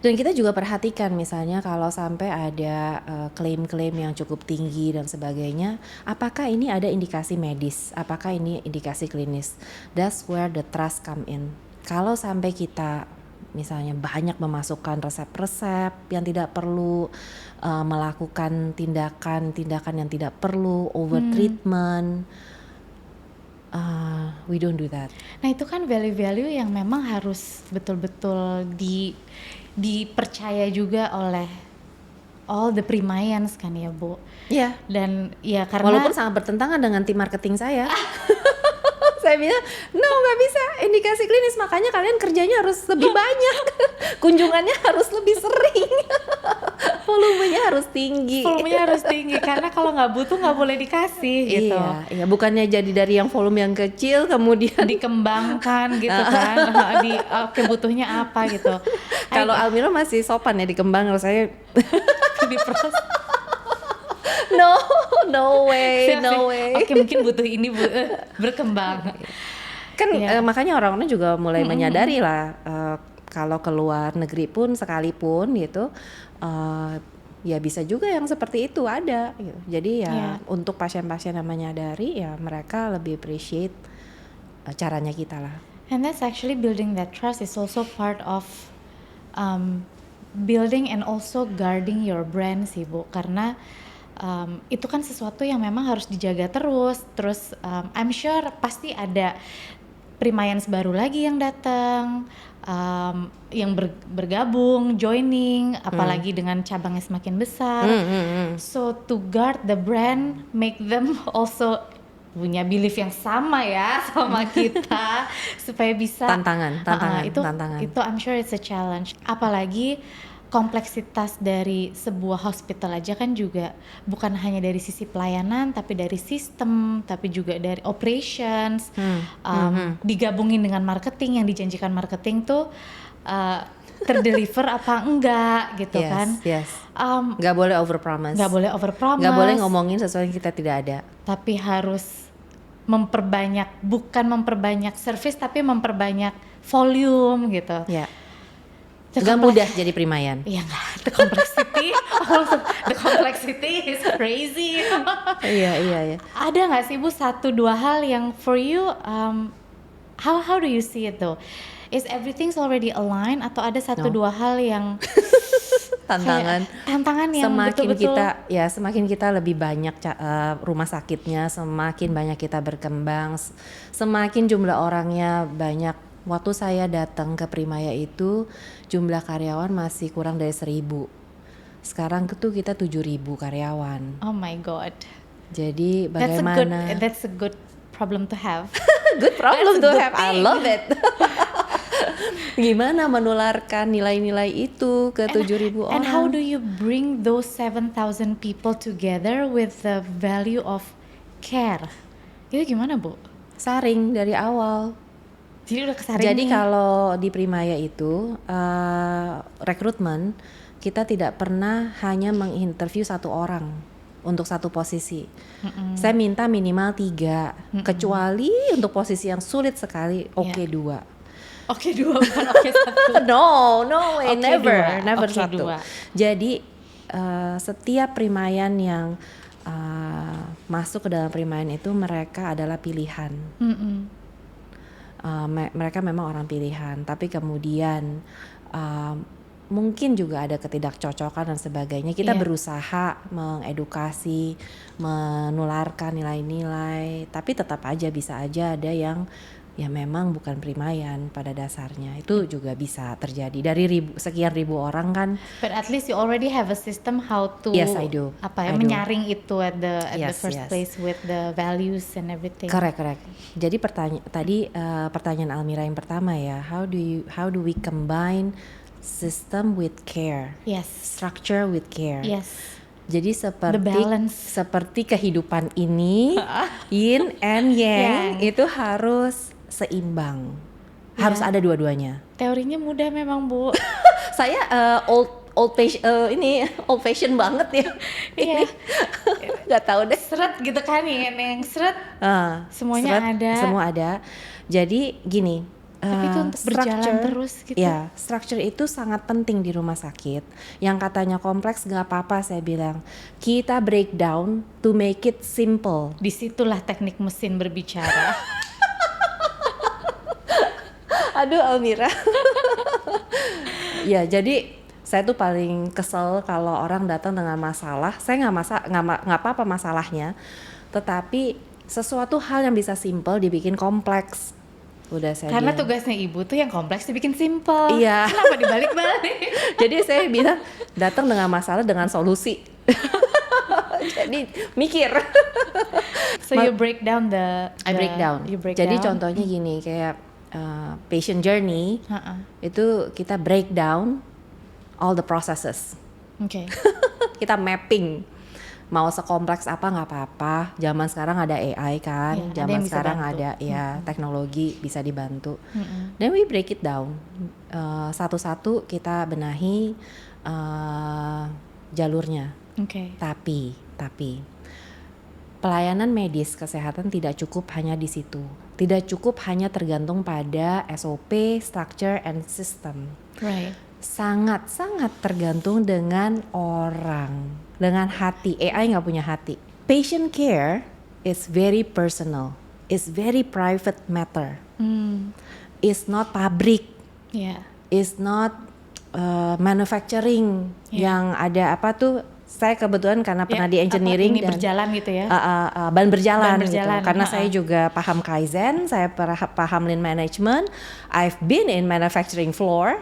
Dan kita juga perhatikan misalnya kalau sampai ada klaim-klaim yang cukup tinggi dan sebagainya, apakah ini ada indikasi medis, apakah ini indikasi klinis. That's where the trust come in. Kalau sampai kita misalnya banyak memasukkan resep-resep yang tidak perlu, melakukan tindakan-tindakan yang tidak perlu, over treatment, we don't do that. Nah itu kan value-value yang memang harus betul-betul dipercaya juga oleh all the primayans kan ya Bu. Iya. Dan ya karena Walaupun sangat bertentangan dengan tim marketing saya. Saya bilang, no nggak bisa, indikasi klinis, makanya kalian kerjanya harus lebih banyak, kunjungannya harus lebih sering, volumenya harus tinggi. volumenya harus tinggi karena kalau nggak butuh nggak boleh dikasih gitu. Iya, bukannya jadi dari yang volume yang kecil kemudian Dikembangkan gitu kan, oke butuhnya apa gitu. kalau Almira masih sopan ya dikembang, kalau saya Diproses. no way. Oke mungkin butuh ini berkembang. Kan Iya. makanya orang-orang juga mulai menyadari lah, kalau keluar negeri pun sekalipun gitu, ya bisa juga yang seperti itu ada gitu. Jadi ya Iya. untuk pasien-pasien yang menyadari ya mereka lebih appreciate caranya kita lah. And that's actually building that trust is also part of building and also guarding your brand sih Bu, karena itu kan sesuatu yang memang harus dijaga terus I'm sure pasti ada primayans baru lagi yang datang, yang bergabung, joining, apalagi dengan cabangnya semakin besar. So to guard the brand, make them also punya belief yang sama ya sama kita supaya bisa Tantangan. itu I'm sure it's a challenge. Apalagi kompleksitas dari sebuah hospital aja kan juga bukan hanya dari sisi pelayanan, tapi dari sistem, tapi juga dari operations, digabungin dengan marketing, yang dijanjikan marketing tuh terdeliver apa enggak gitu kan. Yes. Nggak boleh overpromise. Nggak boleh overpromise. Nggak boleh ngomongin sesuatu yang kita tidak ada. Tapi harus bukan memperbanyak service, tapi memperbanyak volume gitu. Ya. Nggak mudah jadi primayan. Iya nggak, the complexity is crazy. Iya. Ada nggak sih Bu 1-2 hal yang for you, how do you see it though? Is everything's already aligned atau ada 1-2 hal yang Tantangan yang betul-betul semakin kita lebih banyak rumah sakitnya, semakin banyak kita berkembang, semakin jumlah orangnya banyak. Waktu saya datang ke Primaya itu jumlah karyawan masih kurang dari 1.000. Sekarang itu kita 7.000 karyawan. Oh my god. Jadi bagaimana? That's a good problem to have. Good problem That's a to good have. I thing. love it. Gimana menularkan nilai-nilai itu ke 7.000 orang? And how do you bring those 7,000 people together with the value of care? Itu gimana Bu? Saring dari awal. Jadi udah kesaring. Jadi kalau di Primaya itu rekrutmen kita tidak pernah hanya menginterview satu orang untuk satu posisi. Saya minta minimal 3, kecuali untuk posisi yang sulit sekali, oke 2. Oke 2 bukan oke 1. No way, Oke, never 1. Oke, 2. Jadi setiap primayan yang masuk ke dalam primayan itu mereka adalah pilihan. Mereka memang orang pilihan, tapi kemudian mungkin juga ada ketidakcocokan dan sebagainya. Kita berusaha mengedukasi, menularkan nilai-nilai, tapi tetap aja bisa aja ada yang ya memang bukan primayan pada dasarnya. Itu juga bisa terjadi dari sekian ribu orang kan. But at least you already have a system how to Yes, I do. menyaring itu at the first Yes. place with the values and everything. Correct. Jadi pertanyaan Almira yang pertama ya, how do we combine system with care, Yes. structure with care. Yes. Jadi The balance. seperti kehidupan ini, yin and yang itu harus seimbang, harus ada dua-duanya. Teorinya mudah memang Bu. Saya old fashion banget ya. Iya. Nggak tahu deh. Seret gitu kan, yang seret semuanya Seret, ada. semua ada. Jadi gini, Tapi itu untuk berjalan terus gitu. Ya, structure itu sangat penting di rumah sakit. Yang katanya kompleks nggak apa-apa, saya bilang. Kita breakdown to make it simple. Disitulah teknik mesin berbicara. Aduh Almira. Ya, jadi saya tuh paling kesel kalau orang datang dengan masalah. Saya nggak apa-apa masalahnya, tetapi sesuatu hal yang bisa simple dibikin kompleks. Udah saya Karena bilang. tugasnya ibu tuh yang kompleks dibikin simple. Iya. Kenapa dibalik-balik? Jadi saya bilang datang dengan masalah dengan solusi. Jadi mikir. So you break down I break down. You break Jadi down. contohnya gini, kayak patient journey itu kita break down all the processes. Oke. Kita mapping. Mau sekompleks apa nggak apa-apa. Zaman sekarang ada AI kan. Iya, ada Zaman yang bisa sekarang bantu. ada ya teknologi bisa dibantu. Then we break it down. Satu-satu kita benahi jalurnya. Oke. Tapi pelayanan medis kesehatan tidak cukup hanya di situ. Tidak cukup hanya tergantung pada SOP, structure, and system. Right. Sangat-sangat tergantung dengan orang, dengan hati. AI nggak punya hati. Patient care is very personal, is very private matter. Is not pabrik, Yeah. is not manufacturing yang ada apa tuh. Saya kebetulan karena pernah di engineering ini dan berjalan gitu ya. ban berjalan Ban berjalan, gitu. Karena saya juga paham Kaizen, saya paham Lean Management. I've been in manufacturing floor.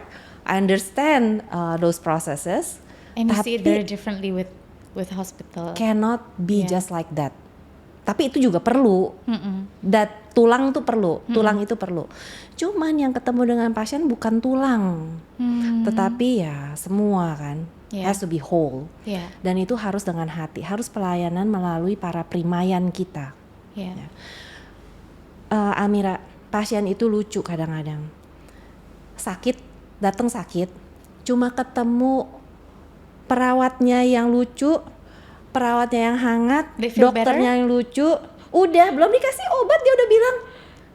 I understand those processes. And you see it Tapi very differently with hospital. cannot be Yeah. just like that. Tapi itu juga perlu. Tulang tuh perlu, tulang itu perlu. Cuman yang ketemu dengan pasien bukan tulang, tetapi ya semua kan. Yeah. Has to be whole. Yeah. Dan itu harus dengan hati, harus pelayanan melalui para primayan kita. Yeah. Almira, pasien itu lucu kadang-kadang. Datang sakit, cuma ketemu perawatnya yang lucu, perawatnya yang hangat, They feel dokternya yang lucu. Udah, belum dikasih obat dia udah bilang,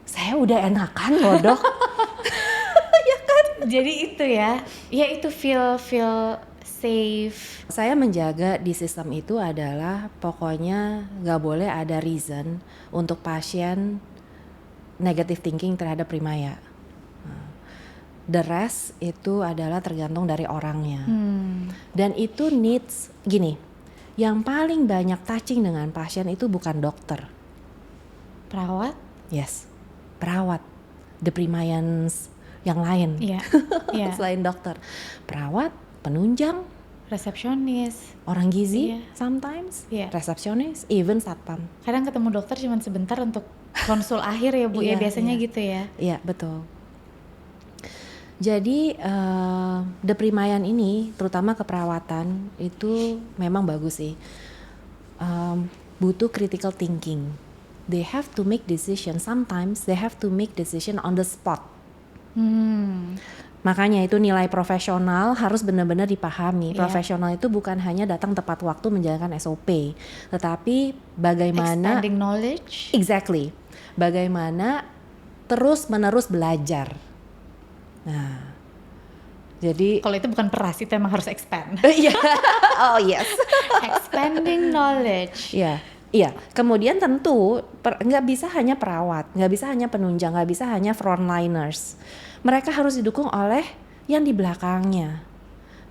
saya udah enakan loh dok. Ya kan? Jadi itu ya itu feel safe. Saya menjaga di sistem itu adalah pokoknya nggak boleh ada reason untuk pasien negative thinking terhadap primaya. The rest itu adalah tergantung dari orangnya. Dan itu needs, gini, yang paling banyak touching dengan pasien itu bukan dokter. Perawat? Yes, perawat. The primayans yang lain. Iya. Yeah. Selain dokter. Perawat, penunjang, Resepsionis. orang gizi, Iya. sometimes, Iya. resepsionis, even satpam. Kadang ketemu dokter cuma sebentar untuk konsul akhir ya Bu, ya Iya, biasanya iya. gitu ya. Iya, betul. Jadi the primayan ini, terutama keperawatan, itu memang bagus sih. Butuh critical thinking. They have to make decision. Sometimes they have to make decision on the spot. Makanya itu nilai profesional harus benar-benar dipahami. Iya. Profesional itu bukan hanya datang tepat waktu menjalankan SOP, tetapi bagaimana Expanding knowledge. exactly, bagaimana terus-menerus belajar. Nah, jadi Kalau itu bukan peras, itu emang harus expand. iya, oh yes, Expanding knowledge. iya. Iya, kemudian tentu nggak bisa hanya perawat, nggak bisa hanya penunjang, nggak bisa hanya frontliners. Mereka harus didukung oleh yang di belakangnya.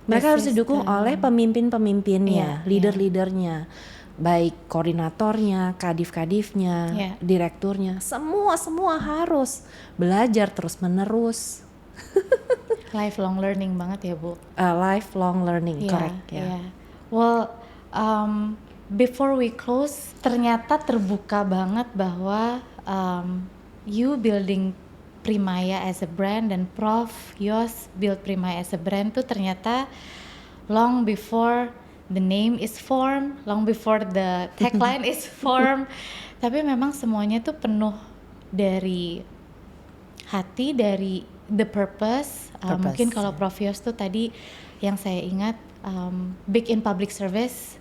Mereka harus didukung oleh pemimpin-pemimpinnya, Iya, leader-leadernya, baik koordinatornya, kadif-kadifnya, Iya. direkturnya, semua harus belajar terus-menerus. Lifelong learning banget ya Bu. Lifelong learning, Iya, correct ya. iya. Well, before we close, ternyata terbuka banget bahwa you building Primaya as a brand dan Prof Yos build Primaya as a brand tuh ternyata long before the name is formed, long before the tagline is formed. Tapi memang semuanya tuh penuh dari hati, dari the purpose. Mungkin kalau ya. Prof Yos tuh tadi yang saya ingat, big in public service,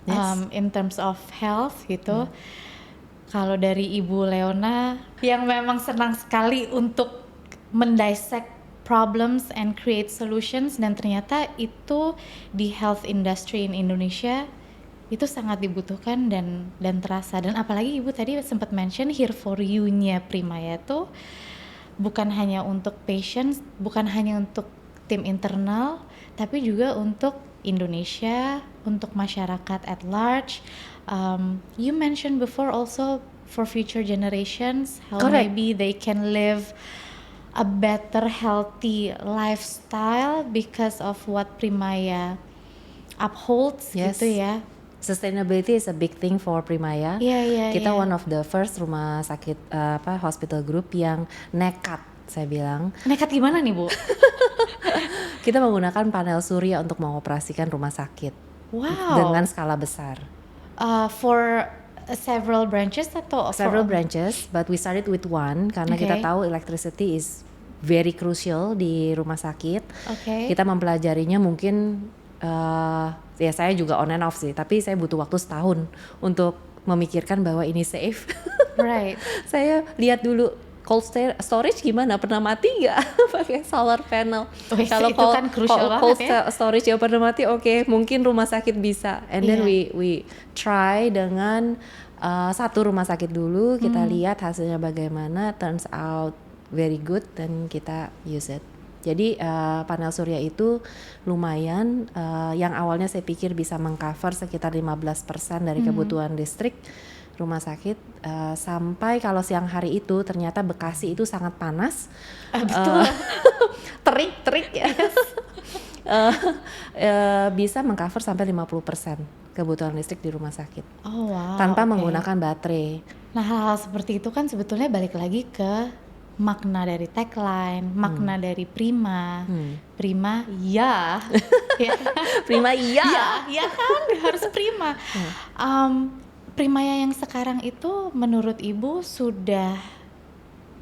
Yes. in terms of health gitu. Kalau dari Ibu Leona yang memang senang sekali untuk mendissect problems and create solutions, dan ternyata itu di health industry in Indonesia itu sangat dibutuhkan dan terasa. Dan apalagi Ibu tadi sempat mention Here for You-nya Primaya tuh bukan hanya untuk patients, bukan hanya untuk tim internal, tapi juga untuk Indonesia, untuk masyarakat at large. You mentioned before also for future generations how Correct. maybe they can live a better healthy lifestyle because of what Primaya upholds. Yes. Gitu ya. Sustainability is a big thing for Primaya. Iya. Kita one of the first rumah sakit hospital group yang nekat, saya bilang. Nekat gimana nih, Bu? Kita menggunakan panel surya untuk mengoperasikan rumah sakit. Wow. Dengan skala besar. For several branches atau Several branches, but we started with one karena kita tahu electricity is very crucial di rumah sakit. Kita mempelajarinya mungkin ya saya juga on and off sih, tapi saya butuh waktu setahun untuk memikirkan bahwa ini safe. Right. Saya lihat dulu cold storage gimana, pernah mati nggak pakai solar panel. Kalau itu kan crucial cold banget ya. storage ya pernah mati, oke, mungkin rumah sakit bisa. And then we try dengan satu rumah sakit dulu, kita lihat hasilnya bagaimana, turns out very good, dan kita use it. Jadi panel surya itu lumayan, yang awalnya saya pikir bisa mengcover sekitar 15% dari kebutuhan listrik rumah sakit, sampai kalau siang hari itu ternyata Bekasi itu sangat panas. Betul. Terik ya. Bisa mengcover sampai 50% kebutuhan listrik di rumah sakit. Oh wow. Tanpa menggunakan baterai. Nah, hal-hal seperti itu kan sebetulnya balik lagi ke makna dari tagline, makna dari Prima. Prima ya. Prima iya. Ya kan, harus Prima. Primaya yang sekarang itu menurut Ibu sudah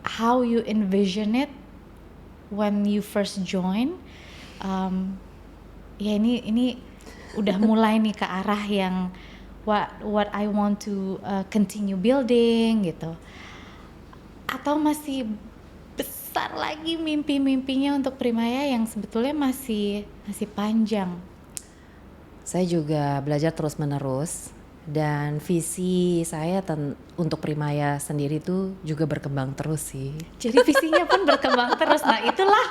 how you envision it when you first join. Ya ini udah mulai nih ke arah yang what I want to continue building gitu. Atau masih besar lagi mimpi-mimpinya untuk Primaya yang sebetulnya masih panjang. Saya juga belajar terus-menerus, dan visi saya untuk Primaya sendiri tuh juga berkembang terus sih. Jadi visinya pun berkembang terus. Nah, itulah.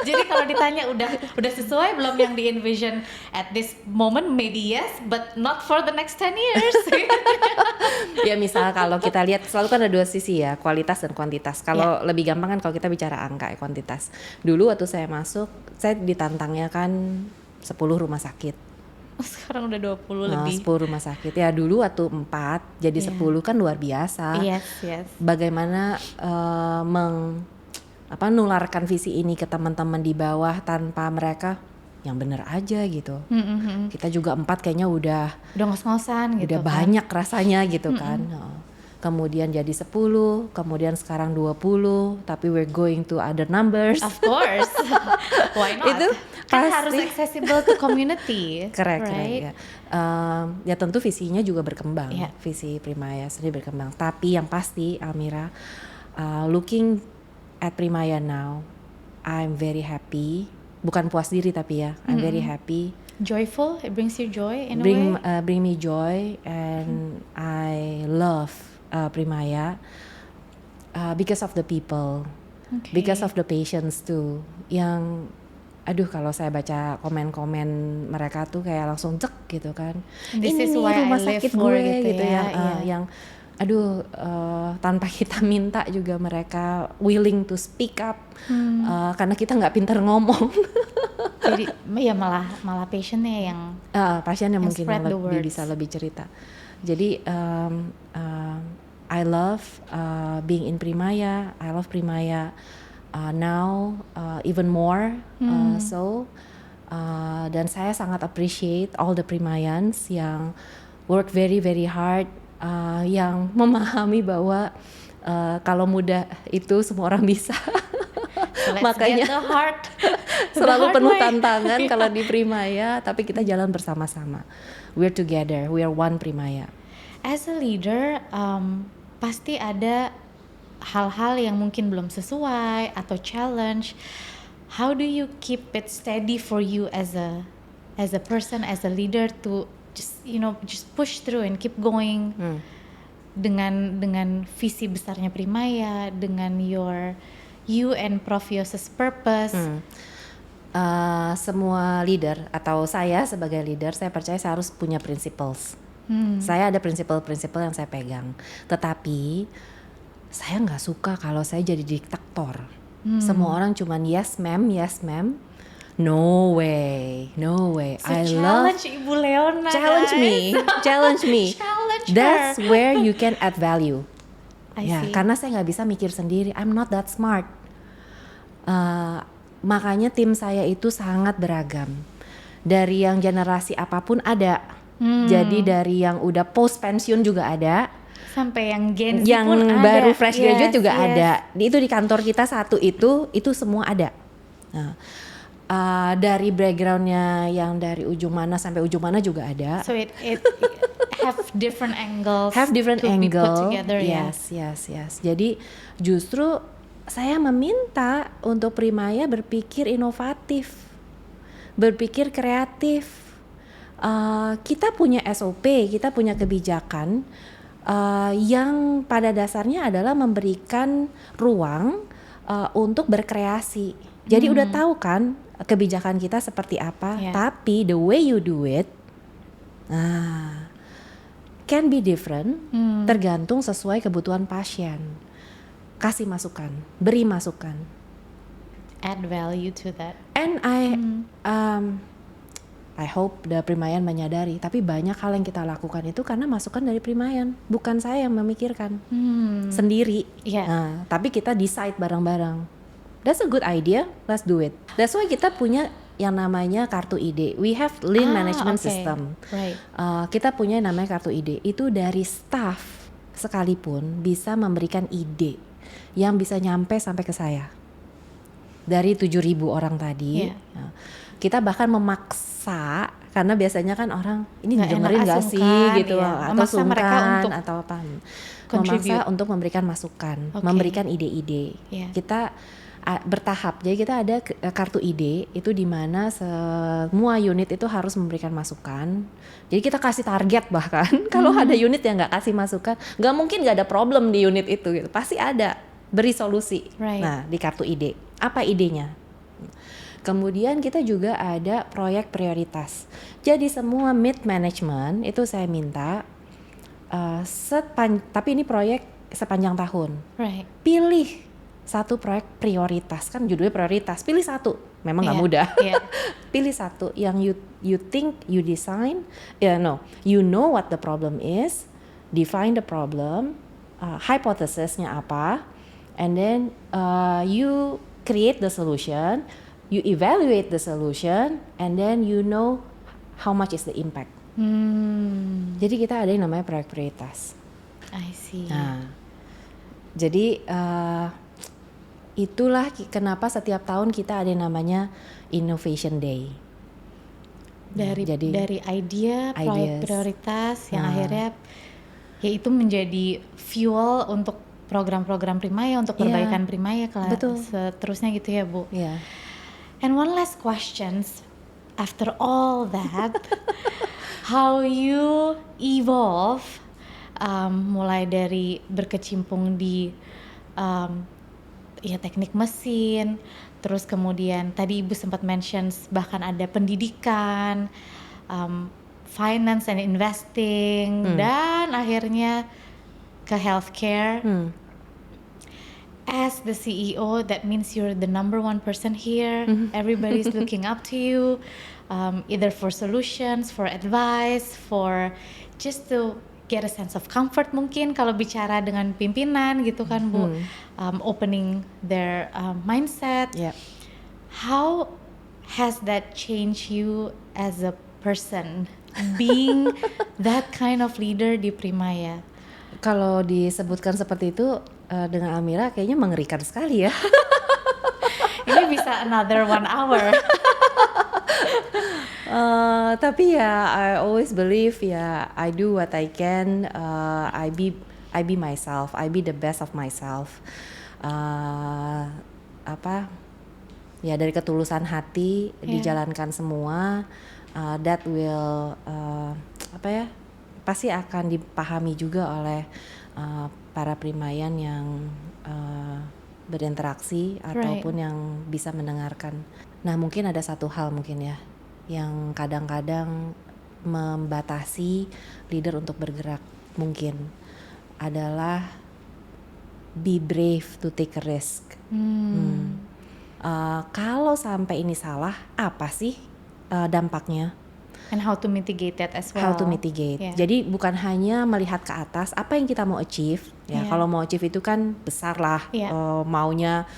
Jadi kalau ditanya udah sesuai belum yang di envision at this moment, maybe yes, but not for the next 10 years. Ya misal kalau kita lihat selalu kan ada dua sisi ya, kualitas dan kuantitas. Kalau lebih gampang kan kalau kita bicara angka ya, kuantitas. Dulu waktu saya masuk, saya ditantangnya kan 10 rumah sakit. Sekarang udah 20 lebih. 10 rumah sakit. Ya dulu waktu 4 jadi 10 kan luar biasa. Yes. Bagaimana nularkan visi ini ke teman-teman di bawah tanpa mereka yang bener aja gitu. Kita juga 4 kayaknya udah ngos-ngosan gitu. Udah banyak rasanya gitu kan. Kemudian jadi 10, kemudian sekarang 20, tapi we're going to other numbers. Of course. Why not? Itu kan pasti harus accessible to community. Correct right? ya. Ya tentu visinya juga berkembang, visi Primaya sendiri berkembang. Tapi yang pasti Almira, looking at Primaya now, I'm very happy. Bukan puas diri tapi ya, I'm very happy. Joyful, it brings you joy in a way. Bring me joy, and I love Primaya because of the people, because of the patients too. Yang kalau saya baca komen-komen mereka tuh kayak langsung cek gitu kan. This ini is nih why rumah I live sakit for gue gitu ya. yang tanpa kita minta juga mereka willing to speak up, karena kita nggak pintar ngomong. Jadi ya malah pasiennya yang pasien yang mungkin yang bisa lebih cerita. Jadi I love being in Primaya. I love Primaya now even more. Dan saya sangat appreciate all the Primayans yang work very very hard, yang memahami bahwa kalau muda itu semua orang bisa. Let's Makanya get the heart the selalu hard penuh way. tantangan kalau di Primaya, tapi kita jalan bersama-sama. We're together, we are one Primaya. As a leader, pasti ada hal-hal yang mungkin belum sesuai atau challenge. How do you keep it steady for you as a person, as a leader to just push through and keep going dengan visi besarnya Primaya, dengan you and Prof Yos's purpose. Semua leader atau saya sebagai leader, saya percaya saya harus punya principles. Saya ada prinsip-prinsip yang saya pegang. Tetapi saya nggak suka kalau saya jadi diktator. Semua orang cuman yes ma'am. No way. So I challenge love Ibu Leona, challenge me. Challenge That's her. where you can add value. I Ya, see. karena saya nggak bisa mikir sendiri. I'm not that smart. Makanya tim saya itu sangat beragam. Dari yang generasi apapun ada. Jadi dari yang udah post pensiun juga ada. Sampai yang Gen Z Yang pun ada. baru fresh graduate Yes, juga yes. ada. Itu di kantor kita satu itu semua ada. Nah, dari backgroundnya yang dari ujung mana sampai ujung mana juga ada. So it have different angles. Have different to be put angle. together. Yes. Jadi justru saya meminta untuk Primaya berpikir inovatif, berpikir kreatif. Kita punya SOP, kita punya kebijakan yang pada dasarnya adalah memberikan ruang untuk berkreasi. Jadi udah tahu kan kebijakan kita seperti apa, Yeah. tapi the way you do it can be different, tergantung sesuai kebutuhan pasien. Kasih masukan, beri masukan. Add value to that. And I hope the Primayan menyadari, tapi banyak hal yang kita lakukan itu karena masukan dari Primayan, bukan saya yang memikirkan sendiri. Iya. Nah, tapi kita decide bareng-bareng. That's a good idea, let's do it. That's why kita punya yang namanya kartu ide. We have lean management okay. system. Right. Kita punya yang namanya kartu ide. Itu dari staff sekalipun bisa memberikan ide yang bisa nyampe sampai ke saya. Dari 7.000 orang tadi. Yeah. Nah, kita bahkan memaksa, karena biasanya kan orang ini Nggak dengerin enak, gak sungkan, sih gitu, ya. atau Memaksa mereka sungkan untuk atau apa. contribute. Memaksa untuk memberikan masukan, Okay. memberikan ide-ide. Yeah. Kita bertahap, jadi kita ada kartu ide itu di mana semua unit itu harus memberikan masukan. Jadi kita kasih target bahkan kalau ada unit yang nggak kasih masukan, nggak mungkin nggak ada problem di unit itu gitu. Pasti ada, beri solusi. Right. Nah, di kartu ide apa idenya? Kemudian kita juga ada proyek prioritas. Jadi semua mid management itu saya minta tapi ini proyek sepanjang tahun. Right. Pilih satu proyek prioritas, kan judulnya prioritas. Pilih satu, memang nggak Yeah, mudah. yeah. Pilih satu yang you think you design, you know what the problem is, define the problem, hypothesisnya apa, and then you create the solution, you evaluate the solution, and then you know how much is the impact. Jadi kita ada yang namanya proyek prioritas. I see. Nah, jadi itulah kenapa setiap tahun kita ada yang namanya Innovation Day. Dari idea, proyek Ideas. prioritas yang akhirnya yaitu menjadi fuel untuk program-program Primaya, untuk Iya. perbaikan Primaya Betul. seterusnya gitu ya Bu. Ya. And one last questions, after all that, how you evolve, mulai dari berkecimpung di teknik mesin, terus kemudian tadi Ibu sempat mentions bahkan ada pendidikan, finance and investing, dan akhirnya ke healthcare. As the CEO, that means you're the number one person here. Everybody's looking up to you, either for solutions, for advice, for just to get a sense of comfort mungkin kalau bicara dengan pimpinan gitu kan Bu, opening their mindset. Yep. How has that changed you as a person, being that kind of leader di Primaya? Kalau disebutkan seperti itu dengan Amira kayaknya mengerikan sekali ya. bisa another 1 hour. Tapi ya I always believe ya I do what I can, I be myself, I be the best of myself. Apa ya, dari ketulusan hati dijalankan semua, that will apa ya, pasti akan dipahami juga oleh para primayan yang berinteraksi ataupun yang bisa mendengarkan. Nah, mungkin ada satu hal mungkin ya yang kadang-kadang membatasi leader untuk bergerak, mungkin adalah be brave to take a risk. Kalau sampai ini salah, apa sih dampaknya? And how to mitigate that as well. How to mitigate. Yeah. Jadi bukan hanya melihat ke atas apa yang kita mau achieve. Ya, kalau mau achieve itu kan besar lah. Maunya,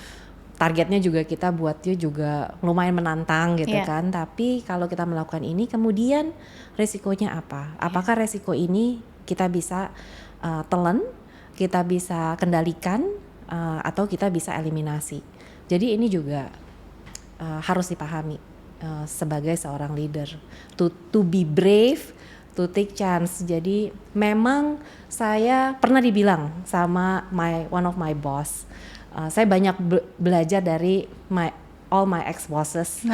targetnya juga kita buatnya juga lumayan menantang gitu kan. Tapi kalau kita melakukan ini, kemudian resikonya apa? Apakah resiko ini kita bisa telan, kita bisa kendalikan, atau kita bisa eliminasi? Jadi ini juga harus dipahami sebagai seorang leader, to be brave, to take chance. Jadi memang saya pernah dibilang sama one of my boss, saya banyak belajar dari all my ex bosses.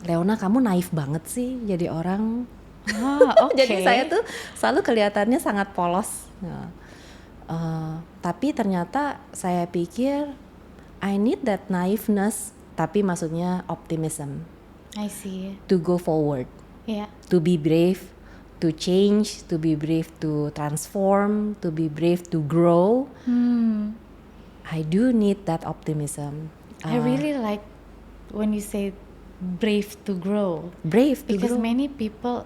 Leona, kamu naif banget sih jadi orang. Jadi saya tuh selalu kelihatannya sangat polos. Tapi ternyata saya pikir I need that naiveness. Tapi maksudnya optimism. I see. To go forward. Yeah. To be brave, to change, to be brave to transform, to be brave to grow. I do need that optimism. I really like when you say brave to grow. Brave to because grow. Many people,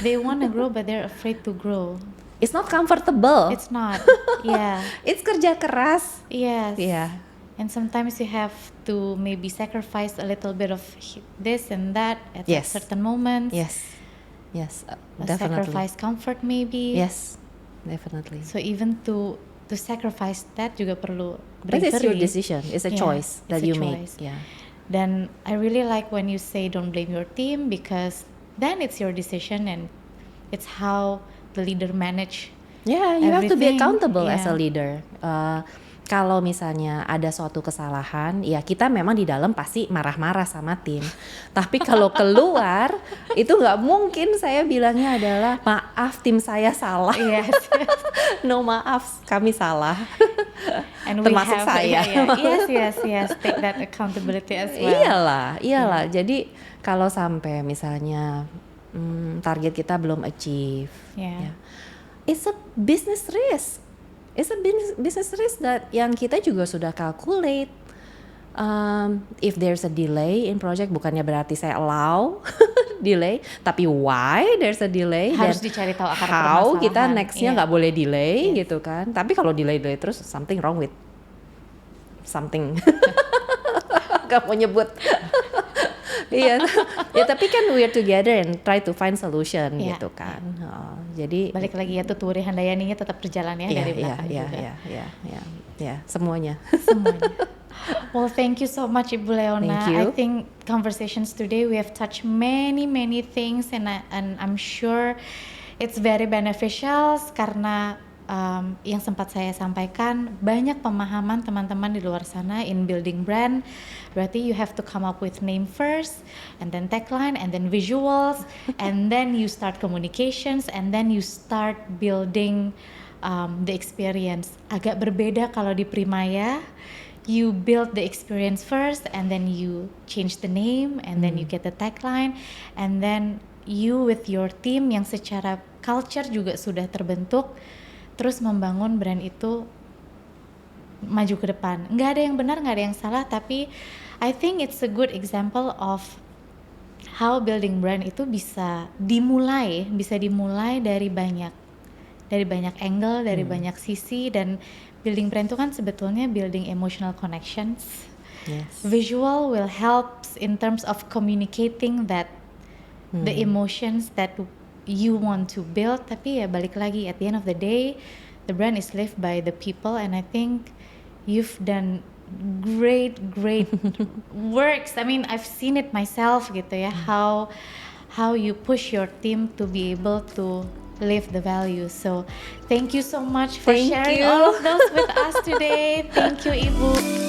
they want to grow but they're afraid to grow. It's not comfortable. It's not. Yeah. It's kerja keras. Yes. Yeah. And sometimes you have to maybe sacrifice a little bit of this and that at certain moments. Yes, definitely. Sacrifice comfort maybe. Yes, definitely. So even to sacrifice that juga perlu bravery. But it's your decision. It's a choice that you make. Yeah. Then I really like when you say don't blame your team, because then it's your decision and it's how the leader manage. Yeah, you have to be everything. accountable as a leader. Kalau misalnya ada suatu kesalahan, ya kita memang di dalam pasti marah-marah sama tim. Tapi kalau keluar, itu nggak mungkin saya bilangnya adalah maaf tim saya salah. Yes. No, maaf kami salah. And termasuk saya. Yes. Take that accountability as well. Iyalah. Jadi kalau sampai misalnya target kita belum achieve, it's a business risk. It's a business risk that yang kita juga sudah calculate. If there's a delay in project, bukannya berarti saya allow delay, tapi why there's a delay, harus dan dicari tahu akar how permasalahan. kita nextnya nggak boleh delay gitu kan. Tapi kalau delay terus, something wrong with something. Gak mau nyebut. Iya, ya tapi kan we're together and try to find solution gitu kan. Jadi balik lagi ya, Tuturi Handayaninya tetap berjalan ya dari belakang juga. Iya, semuanya. Well, thank you so much, Ibu Leona. Thank you. I think conversations today we have touched many things, and I'm sure it's very beneficial karena yang sempat saya sampaikan, banyak pemahaman teman-teman di luar sana in building brand. Berarti you have to come up with name first, and then tagline, and then visuals, and then you start communications, and then you start building the experience. Agak berbeda kalau di Primaya, you build the experience first, and then you change the name, and then you get the tagline, and then you with your team yang secara culture juga sudah terbentuk, terus membangun brand itu maju ke depan. Nggak ada yang benar, nggak ada yang salah, tapi I think it's a good example of how building brand itu bisa dimulai dari banyak angle, dari banyak sisi. Dan building brand itu kan sebetulnya building emotional connections. Yes. Visual will help in terms of communicating that the emotions that you want to build. Tapi ya balik lagi, at the end of the day, the brand is lived by the people, and I think you've done great works. I mean, I've seen it myself gitu ya, how you push your team to be able to live the values. So thank you so much for Thank sharing you. all of those with us today. Thank you, Ibu.